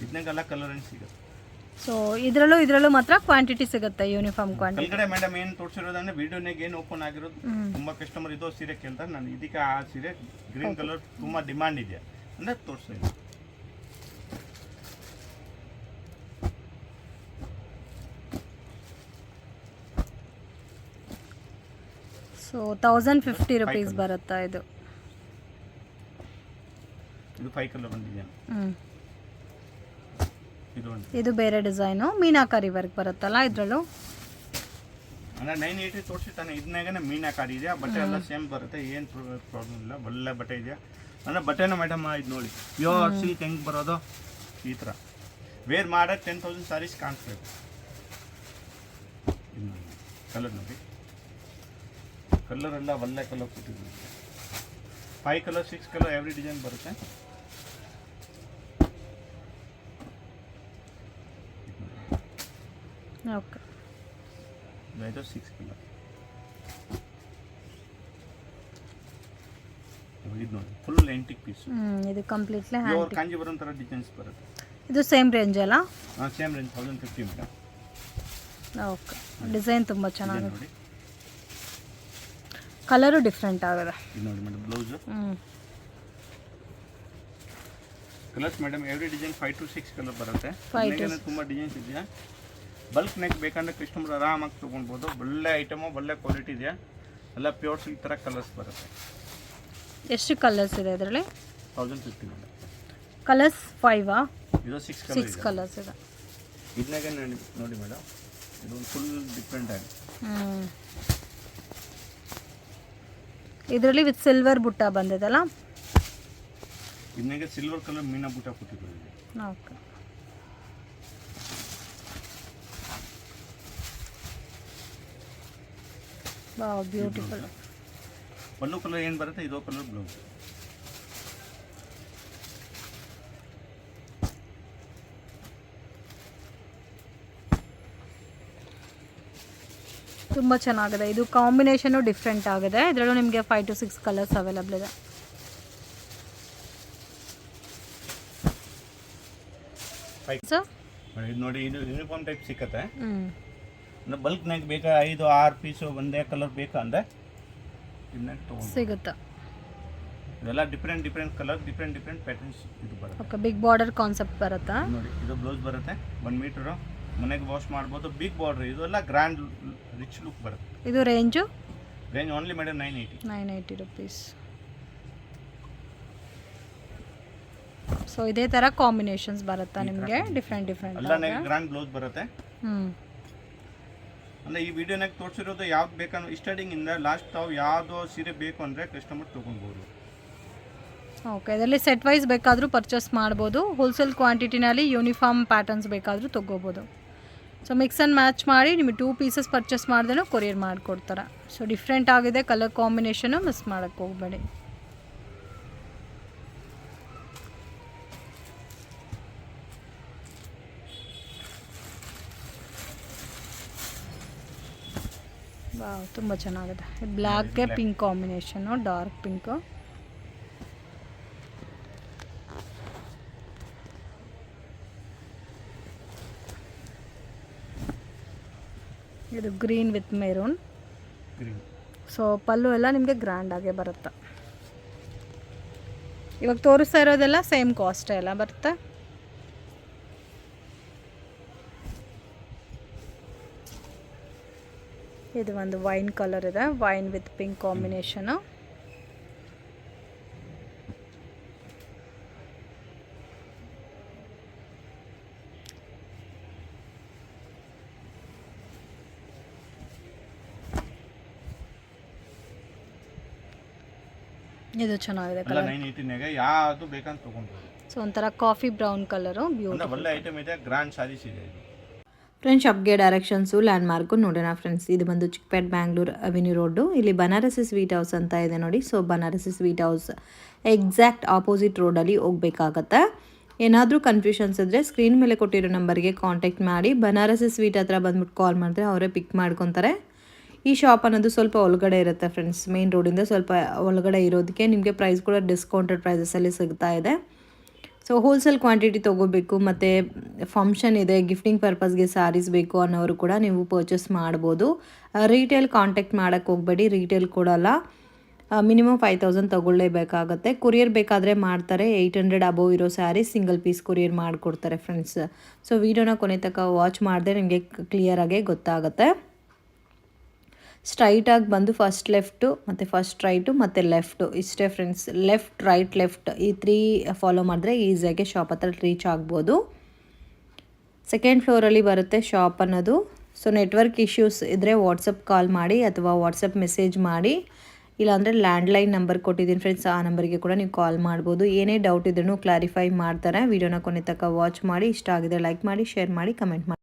ಇದನ್ನಾಗೆಲ್ಲ ಕಲರ್ ಸಿಗುತ್ತೆ. ಸೊ ಇದರಲ್ಲೂ ಮಾತ್ರ ಕ್ವಾಂಟಿಟಿ ಸಿಗುತ್ತೆ, ಯೂನಿಫಾರ್ಮ್ ಕ್ವಾಂಟಿಟಿ. ಕೆಳಗಡೆ ಮೇಡಮ್ ಏನು ತೋರಿಸಿರೋದಂದ್ರೆ ವಿಡಿಯೋನಾಗ ಏನು ಓಪನ್ ಆಗಿರೋದು. ತುಂಬ ಕಸ್ಟಮರ್ ಇದೋ ಸೀರೆ ಕೇಳ್ತಾರೆ. ನಾನು ಇದಕ್ಕೆ ಆ ಸೀರೆ ಗ್ರೀನ್ ಕಲರ್ ತುಂಬ ಡಿಮಾಂಡ್ ಇದೆ ಅಂದರೆ ತೋರಿಸ್ತೀನಿ. ಸೊ 1050 rupees ಬರುತ್ತಾ ಇದು? ಇದು 5 ಕಲರ್ ಒಂದು ಡಿಸೈನ್. ಇದು ಬೇರೆ ಡಿಸೈನು, ಮೀನಾಕಾರಿ ವರ್ಕ್ ಬರುತ್ತಲ್ಲ ಇದರಲ್ಲೂ. ಅಂದರೆ 980 ತೋರಿಸಿರ್ತಾನೆ. ಇದನ್ನಾಗೇ ಮೀನಾಕಾರಿ ಇದೆ, ಬಟ್ಟೆ ಎಲ್ಲ ಸೇಮ್ ಬರುತ್ತೆ, ಏನು ಪ್ರಾಬ್ಲಮ್ ಇಲ್ಲ. ಒಳ್ಳೆ ಬಟ್ಟೆ ಇದೆಯಾ ಅಂದರೆ ಬಟ್ಟೆನೂ ಮೇಡಮ್ ಇದು ನೋಡಿ, ಪ್ಯೂರ್ ಸಿಲ್ಕ್ ಹೆಂಗೆ ಬರೋದು ಈ ಥರ ವೇರ್ ಮಾಡೋ 10,000 ಸಾರೀಸ್ ಕಾಣಿಸ್ಬೇಕು. ಇದು ನೋಡಿ, ಕಲರ್ ನೋಡಿ, ಕಲರ್ ಎಲ್ಲ ಒಳ್ಳೆ ಕಲರ್ ಕೊಟ್ಟಿದ್ದೀವಿ. 5 ಕಲರ್ 6 ಕಲರ್ ಎವ್ರಿ ಡಿಸೈನ್ ಬರುತ್ತೆ. ಓಕೆ, ಇದು 6 ಕಲರ್. ಇದು ನೋಡಿ, ಫುಲ್ ಎಂಟಿಕ್ ಪೀಸ್. ಇದು ಕಂಪ್ಲೀಟ್ಲಿ ಪ್ಯೂರ್ ಕಾಂಜೀವರಂ ಥರ ಡಿಸೈನ್ಸ್ ಬರುತ್ತೆ. ಇದು ಸೇಮ್ ರೇಂಜ್ ಅಲ್ಲ? ಹಾಂ, same range 1050 madam. Okay, design ತುಂಬ ಚೆನ್ನಾಗಿದೆ ನೋಡಿ, ಕಲರು ಡಿಫ್ರೆಂಟ್ ಆಗಿದೆ. ಇದು ನೋಡಿ madam blouse. Colours madam every design 5 to 6 colour ಬರುತ್ತೆ. 5 to ತುಂಬ ಡಿಸೈನ್ಸ್ ಇದೆಯಾ. ಬಲ್ಕ್ ನೆಕ್ ಬೇಕಂದ್ರೆ ಕಸ್ಟಮರ್ ಆರಾಮಾಗಿ ತೊಗೊಳ್ಬೋದು. ಒಳ್ಳೆ ಐಟಮು, ಒಳ್ಳೆ ಕ್ವಾಲಿಟಿ ಇದೆಯಾ. ಎಲ್ಲ ಪ್ಯೂರ್ ಸಿಲ್ಕ್ ಥರ ಕಲರ್ಸ್ ಬರುತ್ತೆ. ಎಷ್ಟು ಕಲರ್ಸ್ ಇದೆ ಇದರಲ್ಲಿ? 1050 ಮೇಡಮ್. ಕಲರ್ಸ್ 5ಆ? ಇದು 6 ಕಲರ್ಸ್ ಇದೆ. ಇದನ್ನಾಗೆ ನೋಡಿ ಮೇಡಮ್, ಇದು ಫುಲ್ ಡಿಫ್ರೆಂಟ್ ಆಗಿ. ಇದರಲ್ಲಿ ವಿತ್ ಸಿಲ್ವರ್ ಬುಟ್ಟ ಬಂದಿದೆಲ್ಲ. ಇದನ್ನಾಗೆ ಸಿಲ್ವರ್ ಕಲರ್ ಮೀನಾ ಬುಟ್ಟ ಕೊಟ್ಟಿದ್ದೀವಿ. Okay. Wow, beautiful. Pallu colour ಏನು ಬರುತ್ತೆ, ಇದೋ ಕಲರ್ ಬ್ಲೌಸ್. ತುಂಬ ಚೆನ್ನಾಗಿದೆ. ಇದು ಕಾಂಬಿನೇಷನು ಡಿಫ್ರೆಂಟ್ ಆಗಿದೆ. ಇದರಲ್ಲೂ ನಿಮಗೆ 5 to 6 ಕಲರ್ಸ್ ಅವೈಲಬಲ್ ಇದೆ. ಸರ್ ಇದು ನೋಡಿ, ಇದು ಯೂನಿಫಾರ್ಮ್ ಟೈಪ್ ಸಿಕ್ಕತ್ತೆ. ಅಂದರೆ ಬಲ್ಕ್ ನೆಕ್ ಬೇಕಾ, 5-6 ಪೀಸು ಒಂದೇ ಕಲರ್ ಬೇಕಾ ಅಂದರೆ ಇದನ್ನ ತೊಗೊಂಡು ಸಿಗುತ್ತೆ. ಇದೆಲ್ಲ ಡಿಫ್ರೆಂಟ್ ಕಲರ್, ಡಿಫ್ರೆಂಟ್ ಪ್ಯಾಟರ್ನ್ಸ್ ಇದು ಬರುತ್ತೆ. ಓಕೆ, ಬಿಗ್ ಬಾರ್ಡರ್ ಕಾನ್ಸೆಪ್ಟ್ ಬರುತ್ತಾ? ನೋಡಿ, ಇದು ಬ್ಲೌಸ್ ಬರುತ್ತೆ. 1 ಮೀಟರು ಮನೆಗೆ ವಾಶ್ ಮಾಡ್ಬೋದು. ಬಿಗ್ ಬಾರ್ಡರ್, ಇದೆಲ್ಲ ಗ್ರ್ಯಾಂಡ್ ರಿಚ್ ಲುಕ್ ಬರುತ್ತೆ. ಇದು range only madam 980 rupees. So ಇದೇ ಥರ ಕಾಂಬಿನೇಷನ್ಸ್ ಬರುತ್ತಾ ನಿಮಗೆ? ಡಿಫ್ರೆಂಟ್ ಎಲ್ಲ ಗ್ರ್ಯಾಂಡ್ ಬ್ಲೌಸ್ ಬರುತ್ತೆ. ಅಂದರೆ ಈ ವಿಡಿಯೋನಾಗ ತೋರಿಸಿರೋದು ಯಾವ್ದು ಬೇಕಂದ್ರೆ ಸ್ಟಾರ್ಟಿಂಗಿಂದ ಲಾಸ್ಟ್ ತಾವು ಯಾವುದೋ ಸೀರೆ ಬೇಕು ಅಂದರೆ ಕಸ್ಟಮರ್ ತೊಗೊಬೋದು. ಓಕೆ, ಇದರಲ್ಲಿ ಸೆಟ್ ವೈಸ್ ಬೇಕಾದರೂ ಪರ್ಚೇಸ್ ಮಾಡ್ಬೋದು. ಹೋಲ್ಸೇಲ್ ಕ್ವಾಂಟಿಟಿನಲ್ಲಿ ಯೂನಿಫಾರ್ಮ್ ಪ್ಯಾಟರ್ನ್ಸ್ ಬೇಕಾದರೂ ತೊಗೋಬೋದು. ಸೊ ಮಿಕ್ಸ್ ಆ್ಯಂಡ್ ಮ್ಯಾಚ್ ಮಾಡಿ ನಿಮಗೆ 2 ಪೀಸಸ್ ಪರ್ಚೇಸ್ ಮಾಡಿದ್ರೂ ಕೊರಿಯರ್ ಮಾಡಿಕೊಡ್ತಾರೆ. ಸೊ ಡಿಫ್ರೆಂಟ್ ಆಗಿದೆ ಕಲರ್ ಕಾಂಬಿನೇಷನು, ಮಿಸ್ ಮಾಡೋಕ್ಕೆ ಹೋಗಬೇಡಿ. ವಾವ್, ತುಂಬ ಚೆನ್ನಾಗಿದೆ. ಬ್ಲ್ಯಾಕ್ಗೆ ಪಿಂಕ್ ಕಾಂಬಿನೇಷನು, ಡಾರ್ಕ್ ಪಿಂಕು. ಇದು ಗ್ರೀನ್ ವಿತ್ ಮೆರೂನ್. ಸೊ ಪಲ್ಲು ಎಲ್ಲ ನಿಮಗೆ ಗ್ರ್ಯಾಂಡ್ ಆಗೇ ಬರುತ್ತೆ. ಇವಾಗ ತೋರಿಸ್ತಾ ಇರೋದೆಲ್ಲ ಸೇಮ್ ಕಾಸ್ಟೇ ಎಲ್ಲ ಬರುತ್ತೆ. ಇದು ಒಂದು ವೈನ್ ಕಲರ್ ಇದೆ, ವೈನ್ ವಿತ್ ಪಿಂಕ್ ಕಾಂಬಿನೇಷನು. ಇದು ಚೆನ್ನಾಗಿದೆ ಕಲರ್. 980 ಯಾವುದು ಬೇಕಂತ ತಗೊಂಡ್ಬೋದು. ಸೊ ಒಂಥರ ಕಾಫಿ ಬ್ರೌನ್ ಕಲರು, ಬ್ಯೂಟಿಫುಲ್. ಒಳ್ಳೆ ಐಟಮ್ ಇದೆ, ಗ್ರ್ಯಾಂಡ್ ಸಾರೀಸ್ ಇದೆ ಇದು. ಫ್ರೆಂಡ್ಸ್, ಶಾಪ್ಗೆ ಡೈರೆಕ್ಷನ್ಸು ಲ್ಯಾಂಡ್ ಮಾರ್ಕು ನೋಡೋಣ ಫ್ರೆಂಡ್ಸ್. ಇದು ಬಂದು ಚಿಕ್ಕಪೇಟ್ ಬ್ಯಾಂಗ್ಳೂರು ಅವೆನ್ಯೂ ರೋಡು. ಇಲ್ಲಿ ಬನಾರಸಿ ಸ್ವೀಟ್ ಹೌಸ್ ಅಂತ ಇದೆ ನೋಡಿ. So Banarasi sweet house exact opposite ರೋಡಲ್ಲಿ ಹೋಗ್ಬೇಕಾಗತ್ತೆ. ಏನಾದರೂ ಕನ್ಫ್ಯೂಷನ್ಸ್ ಇದ್ದರೆ ಸ್ಕ್ರೀನ್ ಮೇಲೆ ಕೊಟ್ಟಿರೋ ನಂಬರ್ಗೆ ಕಾಂಟ್ಯಾಕ್ಟ್ ಮಾಡಿ. ಬನಾರಸಿ ಸ್ವೀಟ್ ಹತ್ರ ಬಂದ್ಬಿಟ್ಟು ಕಾಲ್ ಮಾಡಿದ್ರೆ ಅವರೇ ಪಿಕ್ ಮಾಡ್ಕೊತಾರೆ. ಈ ಶಾಪ್ ಅನ್ನೋದು ಸ್ವಲ್ಪ ಒಳಗಡೆ ಇರುತ್ತೆ ಫ್ರೆಂಡ್ಸ್. ಮೇನ್ ರೋಡಿಂದ ಸ್ವಲ್ಪ ಒಳಗಡೆ ಇರೋದಕ್ಕೆ ನಿಮಗೆ ಪ್ರೈಸ್ ಕೂಡ ಡಿಸ್ಕೌಂಟೆಡ್ ಪ್ರೈಸಸಲ್ಲಿ ಸಿಗ್ತಾ ಇದೆ. ಸೊ ಹೋಲ್ಸೇಲ್ ಕ್ವಾಂಟಿಟಿ ತೊಗೋಬೇಕು ಮತ್ತು ಫಂಕ್ಷನ್ ಇದೆ, ಗಿಫ್ಟಿಂಗ್ ಪರ್ಪಸ್ಗೆ ಸ್ಯಾರೀಸ್ ಬೇಕು ಅನ್ನೋರು ಕೂಡ ನೀವು ಪರ್ಚೇಸ್ ಮಾಡ್ಬೋದು. ರೀಟೇಲ್ ಕಾಂಟ್ಯಾಕ್ಟ್ ಮಾಡೋಕ್ಕೆ ಹೋಗಬೇಡಿ, ರೀಟೇಲ್ ಕೊಡೋಲ್ಲ. ಮಿನಿಮಮ್ 5000 ತೊಗೊಳ್ಳೇಬೇಕಾಗತ್ತೆ. ಕೊರಿಯರ್ ಬೇಕಾದರೆ ಮಾಡ್ತಾರೆ. 800 ಅಬೋವ್ ಇರೋ ಸ್ಯಾರಿ ಸಿಂಗಲ್ ಪೀಸ್ ಕೊರಿಯರ್ ಮಾಡಿಕೊಡ್ತಾರೆ ಫ್ರೆಂಡ್ಸ್. ಸೊ ವಿಡಿಯೋನ ಕೊನೆ ತನಕ ವಾಚ್ ಮಾಡಿದ್ರೆ ನಿಮಗೆ ಕ್ಲಿಯರಾಗೆ ಗೊತ್ತಾಗುತ್ತೆ. ಸ್ಟ್ರೈಟಾಗಿ ಬಂದು ಫಸ್ಟ್ ಲೆಫ್ಟು ಮತ್ತು ಫಸ್ಟ್ ರೈಟು ಮತ್ತು ಲೆಫ್ಟು ಇಷ್ಟೇ ಫ್ರೆಂಡ್ಸ್. ಲೆಫ್ಟ್ ಈ 3 ಫಾಲೋ ಮಾಡಿದ್ರೆ ಈಸಿಯಾಗಿ ಶಾಪ್ ಹತ್ರ ರೀಚ್ ಆಗ್ಬೋದು. ಸೆಕೆಂಡ್ ಫ್ಲೋರಲ್ಲಿ ಬರುತ್ತೆ ಶಾಪ್ ಅನ್ನೋದು. ಸೊ ನೆಟ್ವರ್ಕ್ ಇಶ್ಯೂಸ್ ಇದ್ದರೆ ವಾಟ್ಸಪ್ ಕಾಲ್ ಮಾಡಿ ಅಥವಾ ವಾಟ್ಸಪ್ ಮೆಸೇಜ್ ಮಾಡಿ. ಇಲ್ಲಾಂದರೆ ಲ್ಯಾಂಡ್ಲೈನ್ ನಂಬರ್ ಕೊಟ್ಟಿದ್ದೀನಿ ಫ್ರೆಂಡ್ಸ್, ಆ ನಂಬರ್ಗೆ ಕೂಡ ನೀವು ಕಾಲ್ ಮಾಡ್ಬೋದು. ಏನೇ ಡೌಟ್ ಇದ್ರೂ ಕ್ಲಾರಿಫೈ ಮಾಡ್ತಾರೆ. ವಿಡಿಯೋನ ಕೊನೆ ತನಕ ವಾಚ್ ಮಾಡಿ. ಇಷ್ಟ ಆಗಿದೆ ಲೈಕ್ ಮಾಡಿ, ಶೇರ್ ಮಾಡಿ, ಕಮೆಂಟ್ ಮಾಡಿ.